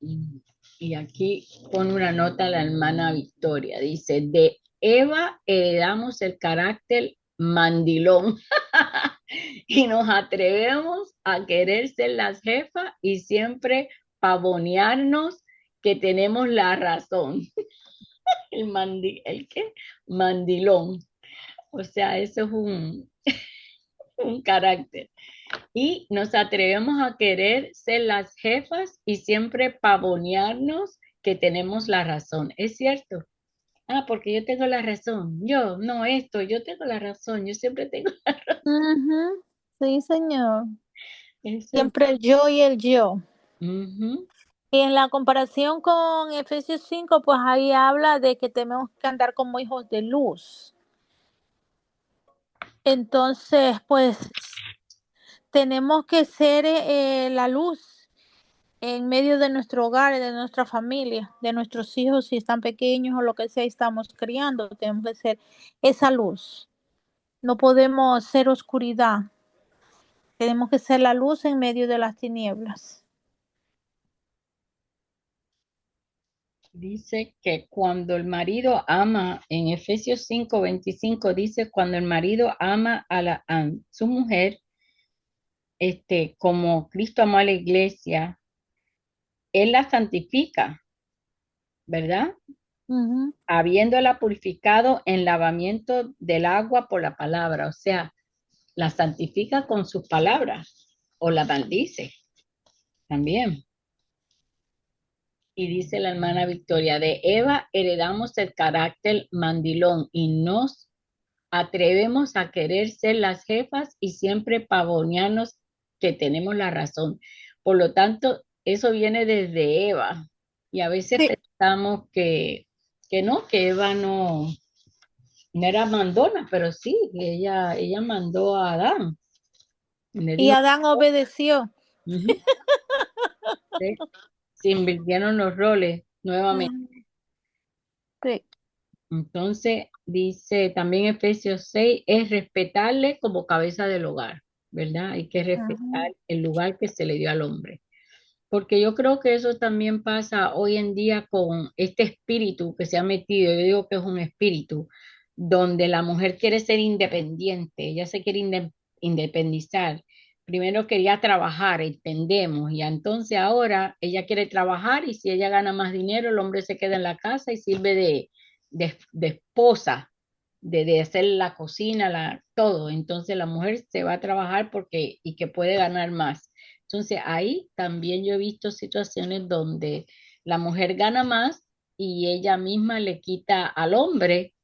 Y, y aquí pone una nota la hermana Victoria, dice, de Eva heredamos el carácter mandilón. Y nos atrevemos a querer ser las jefas y siempre pavonearnos que tenemos la razón. ¿El qué? Mandilón. O sea, eso es un carácter. Y nos atrevemos a querer ser las jefas y siempre pavonearnos que tenemos la razón. ¿Es cierto? Ah, porque yo tengo la razón. Yo, no esto, yo tengo la razón. Yo siempre tengo. Ujú. Sí, señor. Eso es. Siempre el yo y el yo. Ujú. Y en la comparación con Efesios 5, pues ahí habla de que tenemos que andar como hijos de luz. Entonces, pues tenemos que ser la luz en medio de nuestro hogar, de nuestra familia, de nuestros hijos, si están pequeños o lo que sea, estamos criando. Tenemos que ser esa luz. No podemos ser oscuridad. Tenemos que ser la luz en medio de las tinieblas. Dice que cuando el marido ama, en Efesios 5:25 dice, cuando el marido ama a su mujer, como Cristo amó a la iglesia, él la santifica, ¿verdad? Ujú. Habiéndola purificado en lavamiento del agua por la palabra, o sea, la santifica con sus palabras o la maldice también. Y dice la hermana Victoria, de Eva heredamos el carácter mandilón y nos atrevemos a querer ser las jefas y siempre pavonearnos que tenemos la razón. Por lo tanto, eso viene desde Eva. Y a veces Sí. pensamos que Eva no era mandona, pero sí, ella mandó a Adán. Le Y dijo, Adán obedeció. ujú, sí, se invirtieron los roles nuevamente. Ujú. Sí. Entonces, dice también Efesios 6, es respetarle como cabeza del hogar, ¿verdad? Hay que respetar Ujú. el lugar que se le dio al hombre. Porque yo creo que eso también pasa hoy en día con este espíritu que se ha metido, yo digo que es un espíritu, donde la mujer quiere ser independiente, ella se quiere independizar. Primero quería trabajar, entendemos, y entonces ahora ella quiere trabajar y si ella gana más dinero, el hombre se queda en la casa y sirve de esposa, de hacer la cocina, todo. Entonces la mujer se va a trabajar y que puede ganar más. Entonces ahí también yo he visto situaciones donde la mujer gana más y ella misma le quita al hombre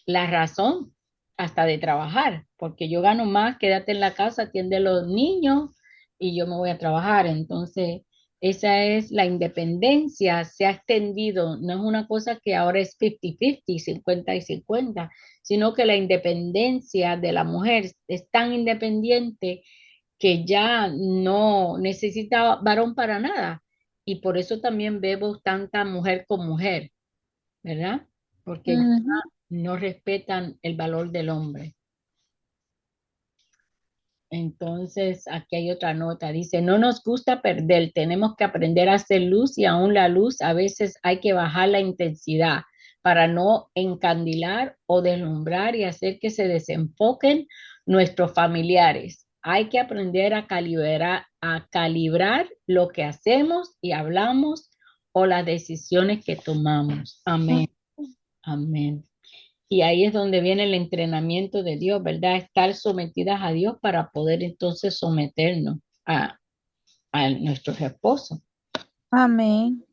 la razón hasta de trabajar, porque yo gano más, quédate en la casa, atiende a los niños y yo me voy a trabajar. Entonces, esa es la independencia, se ha extendido, no es una cosa que ahora es 50-50, 50 y 50, sino que la independencia de la mujer es tan independiente que ya no necesita varón para nada. Y por eso también vemos tanta mujer con mujer, ¿verdad? Porque ya Ujú. no respetan el valor del hombre. Entonces, aquí hay otra nota. Dice, no nos gusta perder, tenemos que aprender a hacer luz y aún la luz a veces hay que bajar la intensidad para no encandilar o deslumbrar y hacer que se desenfoquen nuestros familiares. Hay que aprender a calibrar lo que hacemos y hablamos o las decisiones que tomamos. Amén, amén. Y ahí es donde viene el entrenamiento de Dios, ¿verdad? Estar sometidas a Dios para poder entonces someternos a nuestros esposos. Amén.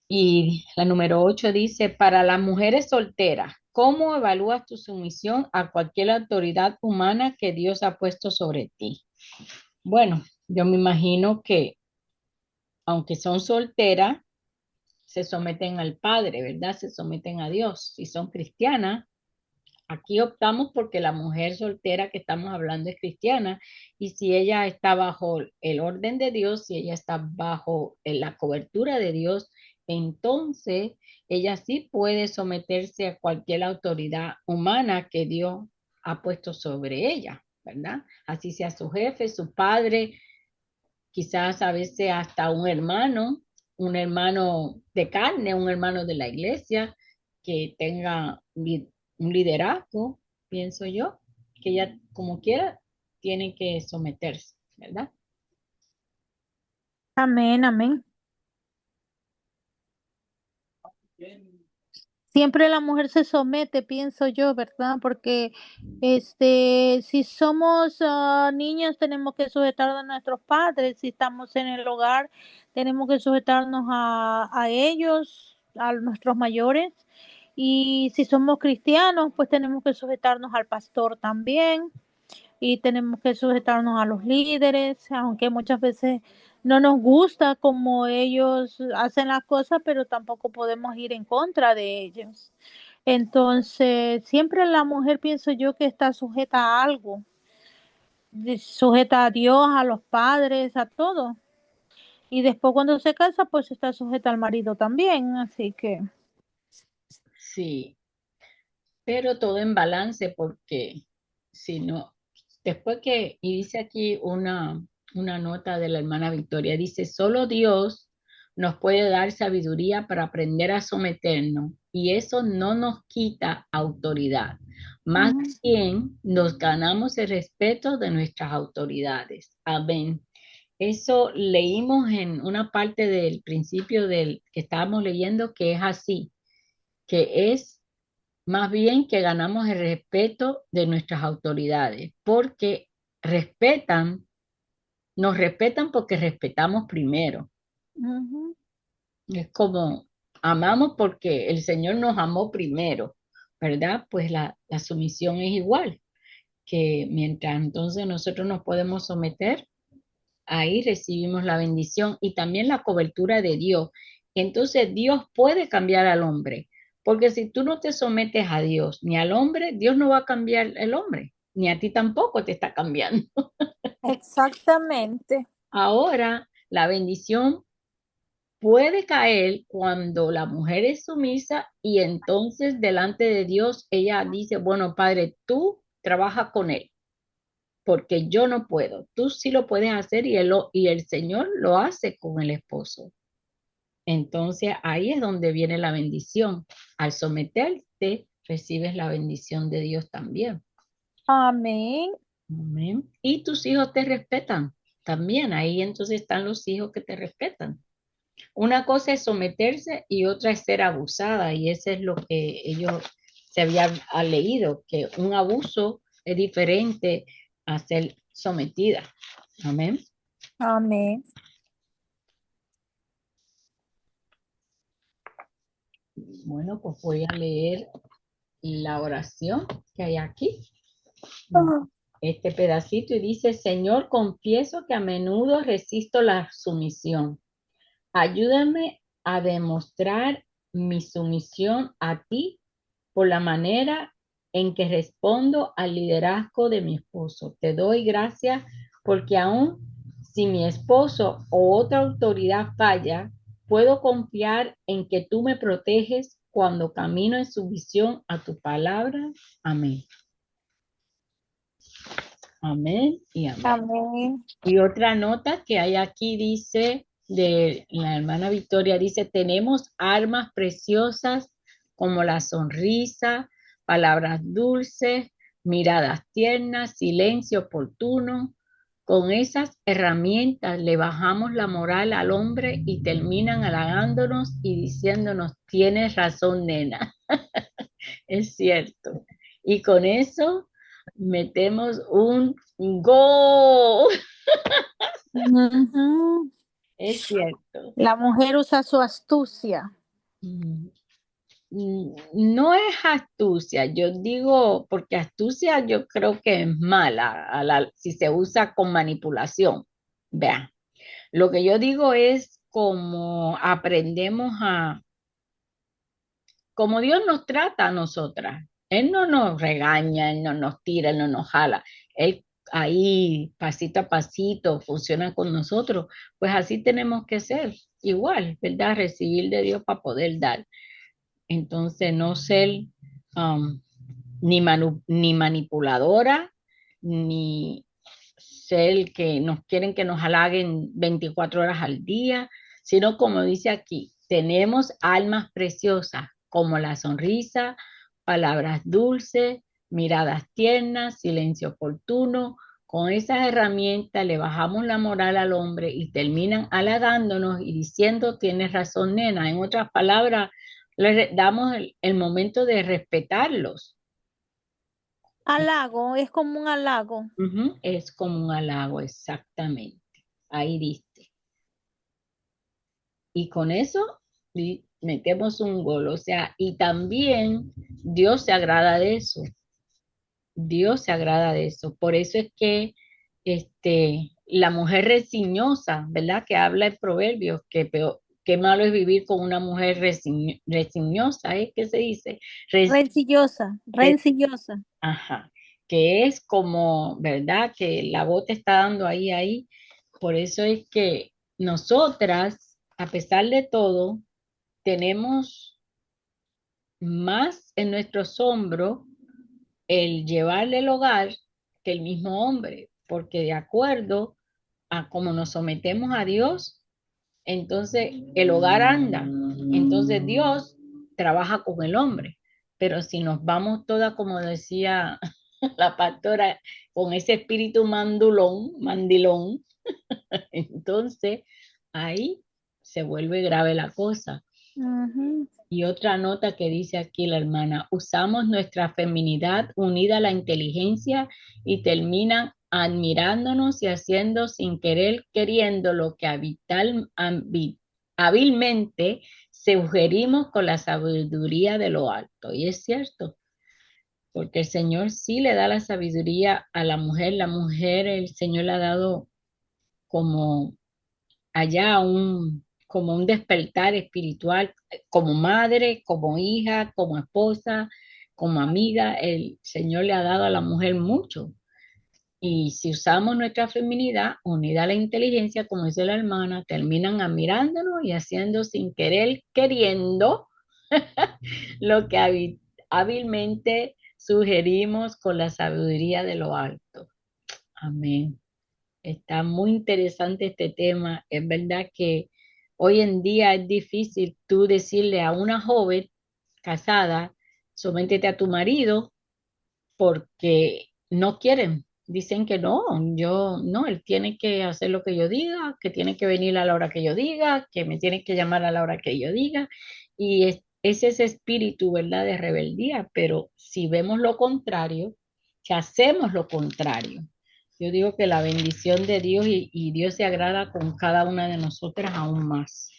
Y la número 8 dice, para las mujeres solteras, ¿cómo evalúas tu sumisión a cualquier autoridad humana que Dios ha puesto sobre ti? Bueno, yo me imagino que aunque son solteras, se someten al Padre, ¿verdad? Se someten a Dios. Si son cristianas, aquí optamos porque la mujer soltera que estamos hablando es cristiana y si ella está bajo el orden de Dios, si ella está bajo la cobertura de Dios, entonces ella sí puede someterse a cualquier autoridad humana que Dios ha puesto sobre ella, ¿verdad? Así sea su jefe, su padre, quizás a veces hasta un hermano de carne, un hermano de la iglesia que tenga un liderazgo. pienso yo, que ella como quiera tiene que someterse, ¿verdad? Amén, amén. Siempre la mujer se somete, pienso yo, ¿verdad? Porque si somos niños tenemos que sujetarnos a nuestros padres, si estamos en el hogar tenemos que sujetarnos a ellos, a nuestros mayores, y si somos cristianos pues tenemos que sujetarnos al pastor también y tenemos que sujetarnos a los líderes, aunque muchas veces no nos gusta como ellos hacen las cosas, pero tampoco podemos ir en contra de ellos. Entonces, siempre la mujer pienso yo que está sujeta a algo, sujeta a Dios, a los padres, a todo. Y después cuando se casa, pues está sujeta al marido también. Así que, Sí, pero todo en balance porque si no, después que, y dice aquí una nota de la hermana Victoria, dice, solo Dios nos puede dar sabiduría para aprender a someternos y eso no nos quita autoridad. Más ujú, bien nos ganamos el respeto de nuestras autoridades. Amén. Eso leímos en una parte del principio del que estábamos leyendo que es así, que es más bien que ganamos el respeto de nuestras autoridades, porque respetan, nos respetan porque respetamos primero. ujú. Es como amamos porque el Señor nos amó primero, ¿verdad? Pues la sumisión es igual, que mientras entonces nosotros nos podemos someter, ahí recibimos la bendición y también la cobertura de Dios. Entonces Dios puede cambiar al hombre, porque si tú no te sometes a Dios ni al hombre, Dios no va a cambiar el hombre, ni a ti tampoco te está cambiando. Exactamente. Ahora, la bendición puede caer cuando la mujer es sumisa y entonces delante de Dios ella dice, bueno, Padre, tú trabaja con él porque yo no puedo. Tú sí lo puedes hacer y el Señor lo hace con el esposo. Entonces ahí es donde viene la bendición. Al someterte, recibes la bendición de Dios también. Amén. Amén. Y tus hijos te respetan también. Ahí entonces están los hijos que te respetan. Una cosa es someterse y otra es ser abusada. Y eso es lo que ellos se habían leído, que un abuso es diferente a ser sometida. Amén. Amén. Bueno, pues voy a leer la oración que hay aquí. Este pedacito y dice, Señor, confieso que a menudo resisto la sumisión. Ayúdame a demostrar mi sumisión a ti por la manera en que respondo al liderazgo de mi esposo. Te doy gracias porque aún si mi esposo o otra autoridad falla, puedo confiar en que tú me proteges cuando camino en sumisión a tu palabra. Amén. Amén y amén. Amén. Y otra nota que hay aquí dice, de la hermana Victoria, dice, tenemos armas preciosas como la sonrisa, palabras dulces, miradas tiernas, silencio oportuno. Con esas herramientas le bajamos la moral al hombre y terminan halagándonos y diciéndonos, tienes razón, nena. Es cierto. Y con eso metemos un gol. Ujú. Es cierto. La mujer usa su astucia. Mm, No es astucia, yo digo, porque astucia yo creo que es mala si se usa con manipulación. Vean, lo que yo digo es como aprendemos como Dios nos trata a nosotras. Él no nos regaña, Él no nos tira, Él no nos jala. Él ahí, pasito a pasito, funciona con nosotros. Pues así tenemos que ser, igual, ¿verdad? Recibir de Dios para poder dar. Entonces, no ser um, ni manipuladora, ni ser que nos quieren que nos halaguen 24 horas al día, sino como dice aquí, tenemos almas preciosas como la sonrisa, palabras dulces, miradas tiernas, silencio oportuno. Con esas herramientas le bajamos la moral al hombre y terminan halagándonos y diciendo, tienes razón, nena. En otras palabras, damos el momento de respetarlos. Halago, es como un halago. Ujú, es como un halago, exactamente. Ahí diste. Y con eso metemos un gol. O sea, y también Dios se agrada de eso. Dios se agrada de eso. Por eso es que la mujer resiñosa, ¿verdad? Que habla en Proverbios, que peor, qué malo es vivir con una mujer resiñosa, ¿es que se dice? Res- Rencillosa, re- rencillosa. ajá, que es como, ¿verdad? Que la voz te está dando ahí. Por eso es que nosotras, a pesar de todo, tenemos más en nuestros hombros el llevarle el hogar que el mismo hombre, porque de acuerdo a cómo nos sometemos a Dios, entonces el hogar anda. Entonces Dios trabaja con el hombre. Pero si nos vamos todas, como decía la pastora, con ese espíritu mandilón, entonces ahí se vuelve grave la cosa. Ujú. Y otra nota que dice aquí la hermana, usamos nuestra feminidad unida a la inteligencia y terminan admirándonos y haciendo sin querer, queriendo lo que hábilmente sugerimos con la sabiduría de lo alto. Y es cierto, porque el Señor sí le da la sabiduría a la mujer, el Señor le ha dado como allá como un despertar espiritual, como madre, como hija, como esposa, como amiga, el Señor le ha dado a la mujer mucho. Y si usamos nuestra feminidad unida a la inteligencia, como dice la hermana, terminan admirándonos y haciendo sin querer, queriendo lo que hábilmente sugerimos con la sabiduría de lo alto. Amén. Está muy interesante este tema. Es verdad que hoy en día es difícil tú decirle a una joven casada, sométete a tu marido porque no quieren. Dicen que no, yo no, él tiene que hacer lo que yo diga, que tiene que venir a la hora que yo diga, que me tiene que llamar a la hora que yo diga. Y es ese espíritu, ¿verdad?, de rebeldía. Pero si vemos lo contrario, si hacemos lo contrario, yo digo que la bendición de Dios y Dios se agrada con cada una de nosotras aún más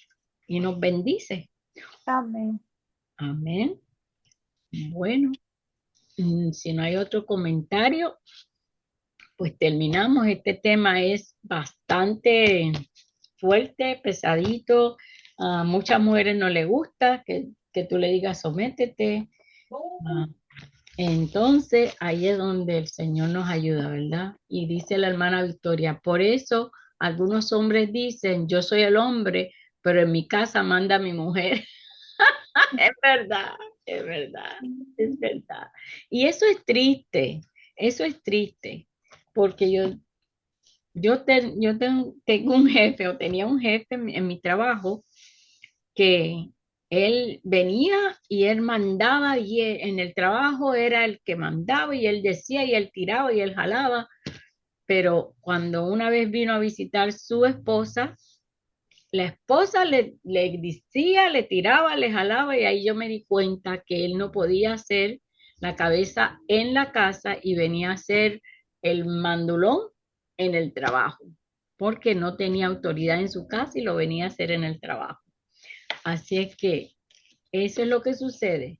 y nos bendice. Amén. Amén. Bueno, si no hay otro comentario, pues terminamos. Este tema es bastante fuerte, pesadito. A muchas mujeres no les gusta que tú le digas sométete. Ah, entonces ahí es donde el Señor nos ayuda, ¿verdad? Y dice la hermana Victoria, por eso algunos hombres dicen, yo soy el hombre, pero en mi casa manda mi mujer. Es verdad, es verdad, es verdad. Y eso es triste, porque tengo un jefe o tenía un jefe en mi trabajo que él venía y él mandaba y en el trabajo era el que mandaba y él decía y él tiraba y él jalaba, pero cuando una vez vino a visitar su esposa, la esposa le decía, le tiraba, le jalaba y ahí yo me di cuenta que él no podía hacer la cabeza en la casa y venía a ser el mandulón en el trabajo, porque no tenía autoridad en su casa y lo venía a hacer en el trabajo. Así es que eso es lo que sucede,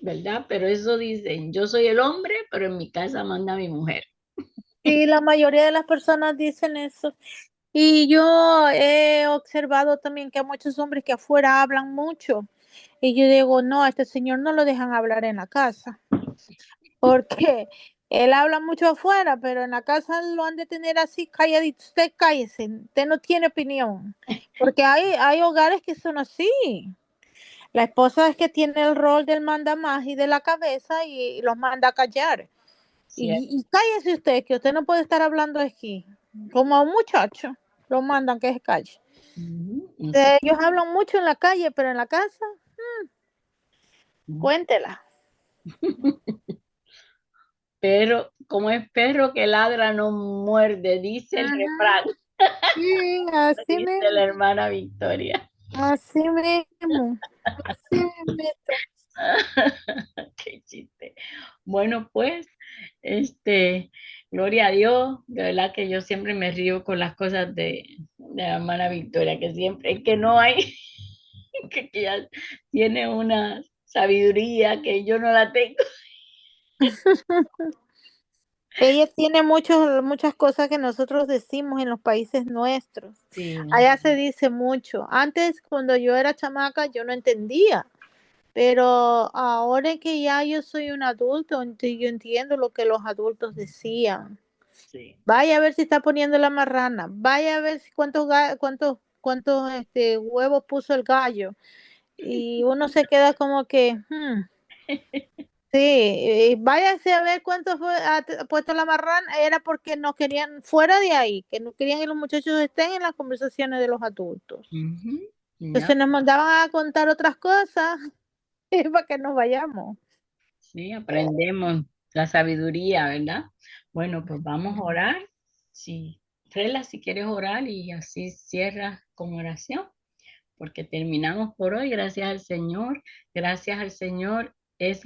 ¿verdad? Pero eso dicen, yo soy el hombre, pero en mi casa manda mi mujer. Sí, la mayoría de las personas dicen eso. Y yo he observado también que hay muchos hombres que afuera hablan mucho. Y yo digo, no, a este señor no lo dejan hablar en la casa. Porque él habla mucho afuera, pero en la casa lo han de tener así calladito. Usted cállese, usted no tiene opinión. Porque hay hogares que son así. La esposa es que tiene el rol del manda más y de la cabeza y los manda a callar. ¿Cierto? Y cállese usted, que usted no puede estar hablando aquí. Como a un muchacho, lo mandan que se calle. Ujú, y sí. Ellos hablan mucho en la calle, pero en la casa, cuéntela. Pero como es perro que ladra no muerde, dice el refrán, Ujú. Sí, así dice la mismo, hermana Victoria. así mismo, así mismo. Qué chiste. Bueno, pues, este, gloria a Dios, de verdad que yo siempre me río con las cosas de la hermana Victoria, que siempre, es que no hay, que ella tiene una sabiduría que yo no la tengo. Ella tiene muchas cosas que nosotros decimos en los países nuestros. Sí, Allá se dice mucho. Antes, cuando yo era chamaca, yo no entendía, pero ahora que ya yo soy un adulto, yo entiendo lo que los adultos decían. sí. Vaya a ver si está poniendo la marrana. Vaya a ver si cuántos huevos puso el gallo. Y uno se queda como que, sí, váyase a ver cuánto fue ha puesto la marrana, era porque no querían, fuera de ahí, que no querían que los muchachos estén en las conversaciones de los adultos. Ujú, ya, Entonces nos mandaban a contar otras cosas para que nos vayamos. sí, aprendemos la sabiduría, ¿verdad? Bueno, pues vamos a orar. Sí, Frela, si quieres orar y así cierras con oración, porque terminamos por hoy. Gracias al Señor, gracias al Señor. Es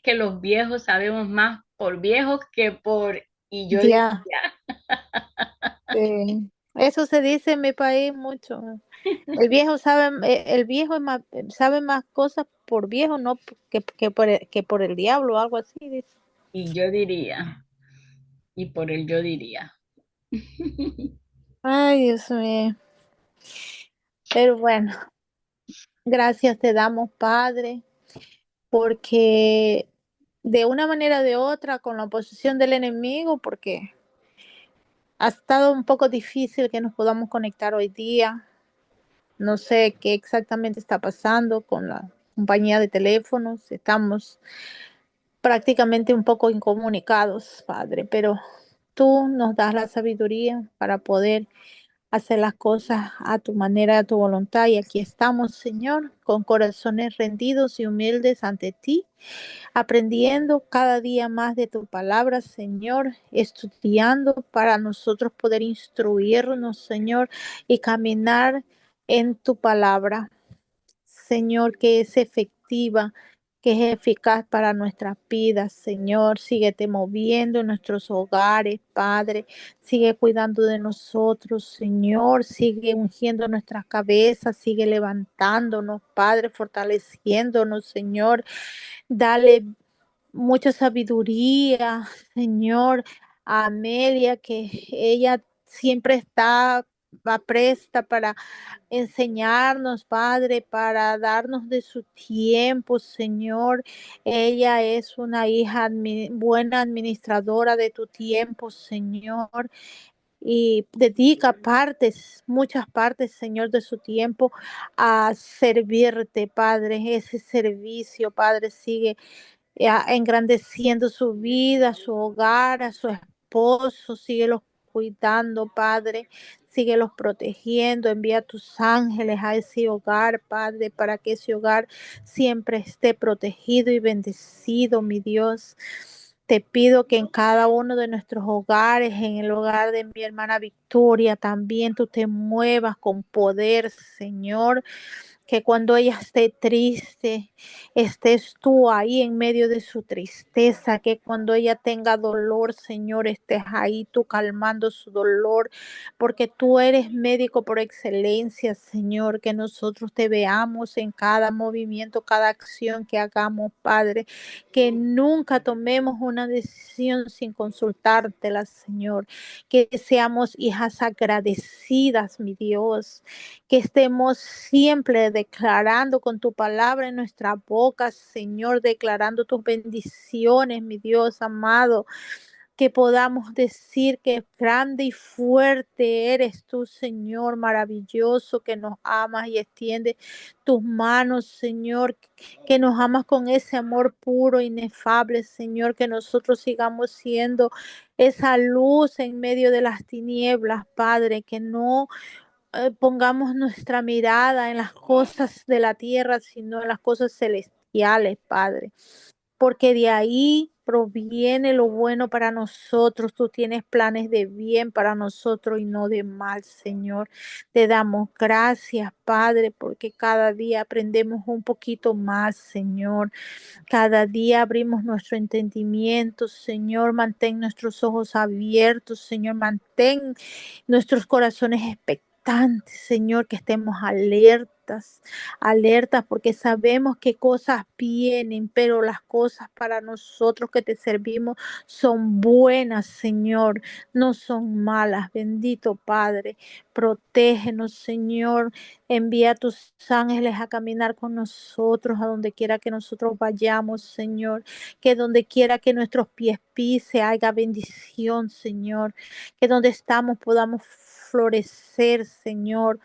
que los viejos sabemos más por viejos que por, y yo diría, Ya, eso se dice en mi país mucho. El viejo sabe más cosas por viejo, no que por el diablo o algo así, dice. y yo diría, y por el yo diría. Ay, Dios mío. Pero bueno, gracias te damos, Padre, porque de una manera o de otra, con la oposición del enemigo, porque ha estado un poco difícil que nos podamos conectar hoy día. No sé qué exactamente está pasando con la compañía de teléfonos. Estamos prácticamente un poco incomunicados, Padre, pero tú nos das la sabiduría para poder hacer las cosas a tu manera, a tu voluntad. Y aquí estamos, Señor, con corazones rendidos y humildes ante ti, aprendiendo cada día más de tu palabra, Señor, estudiando para nosotros poder instruirnos, Señor, y caminar en tu palabra. Señor, que es efectiva, que es eficaz para nuestras vidas, Señor. Síguete moviendo en nuestros hogares, Padre. Sigue cuidando de nosotros, Señor. Sigue ungiendo nuestras cabezas, sigue levantándonos, Padre, fortaleciéndonos, Señor. Dale mucha sabiduría, Señor, a Amelia, que ella siempre está va presta para enseñarnos, Padre, para darnos de su tiempo, Señor. Ella es una hija buena administradora de tu tiempo, Señor, y dedica partes, muchas partes, Señor, de su tiempo a servirte, Padre. Ese servicio, Padre, sigue engrandeciendo su vida, su hogar, a su esposo, síguelos cuidando, Padre, síguelos protegiendo, envía tus ángeles a ese hogar, Padre, para que ese hogar siempre esté protegido y bendecido, mi Dios. Te pido que en cada uno de nuestros hogares, en el hogar de mi hermana Victoria, también tú te muevas con poder, Señor, que cuando ella esté triste, estés tú ahí en medio de su tristeza, que cuando ella tenga dolor, Señor, estés ahí tú calmando su dolor, porque tú eres médico por excelencia, Señor, que nosotros te veamos en cada movimiento, cada acción que hagamos, Padre, que nunca tomemos una decisión sin consultártela, Señor, que seamos hijas agradecidas, mi Dios, que estemos siempre declarando con tu palabra en nuestra boca, Señor, declarando tus bendiciones, mi Dios amado, que podamos decir que grande y fuerte eres tú, Señor, maravilloso, que nos amas y extiende tus manos, Señor, que nos amas con ese amor puro, inefable, Señor, que nosotros sigamos siendo esa luz en medio de las tinieblas, Padre, que no pongamos nuestra mirada en las cosas de la tierra, sino en las cosas celestiales, Padre, porque de ahí proviene lo bueno para nosotros. Tú tienes planes de bien para nosotros y no de mal, Señor. Te damos gracias, Padre, porque cada día aprendemos un poquito más, Señor. Cada día abrimos nuestro entendimiento, Señor. Mantén nuestros ojos abiertos, Señor. Mantén nuestros corazones expectantes, Señor, que estemos alertas, alertas, porque sabemos que cosas vienen, pero las cosas para nosotros que te servimos son buenas, Señor, no son malas. Bendito Padre, protégenos, Señor. Envía a tus ángeles a caminar con nosotros, a donde quiera que nosotros vayamos, Señor. Que donde quiera que nuestros pies pise, haya bendición, Señor. Que donde estamos podamos florecer, Señor.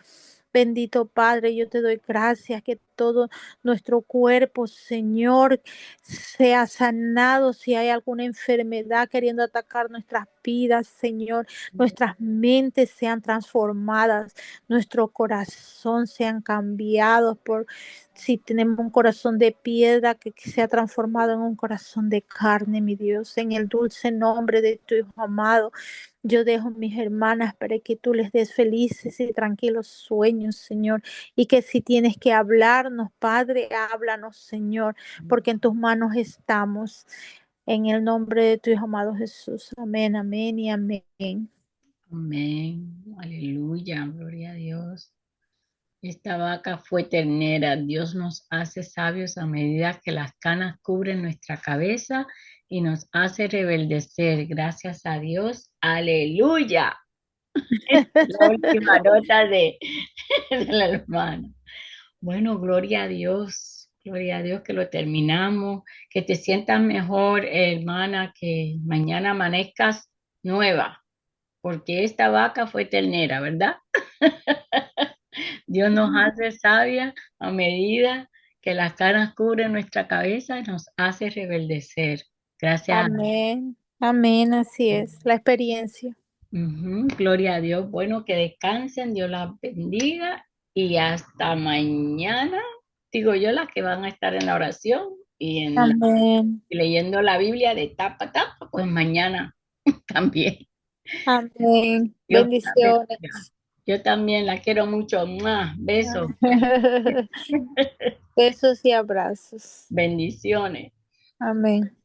Bendito Padre, yo te doy gracias que todo nuestro cuerpo, Señor, sea sanado. Si hay alguna enfermedad queriendo atacar nuestras vidas, Señor, nuestras mentes sean transformadas, nuestro corazón sean cambiados por si tenemos un corazón de piedra que sea transformado en un corazón de carne, mi Dios, en el dulce nombre de tu Hijo amado. Yo dejo mis hermanas para que tú les des felices y tranquilos sueños, Señor. Y que si tienes que hablarnos, Padre, háblanos, Señor, porque en tus manos estamos. En el nombre de tu Hijo amado Jesús. Amén, amén y amén. Amén. Aleluya. Gloria a Dios. Esta vaca fue ternera. Dios nos hace sabios a medida que las canas cubren nuestra cabeza y nos hace rebeldecer. Gracias a Dios. Aleluya. La última nota de la hermana. Bueno, gloria a Dios que lo terminamos, que te sientas mejor, hermana, que mañana amanezcas nueva, porque esta vaca fue ternera, ¿verdad? Dios nos hace sabia a medida que las canas cubren nuestra cabeza y nos hace rebeldecer. Gracias. Amén, amén, así es la experiencia. Ujú, gloria a Dios. Bueno, que descansen, Dios las bendiga y hasta mañana. Digo yo, las que van a estar en la oración Amén, y leyendo la Biblia de tapa a tapa, pues mañana también. amén. Dios la bendiga. Bendiciones. Yo también la quiero mucho. ¡Mua! Besos, Besos y abrazos. bendiciones. Amén.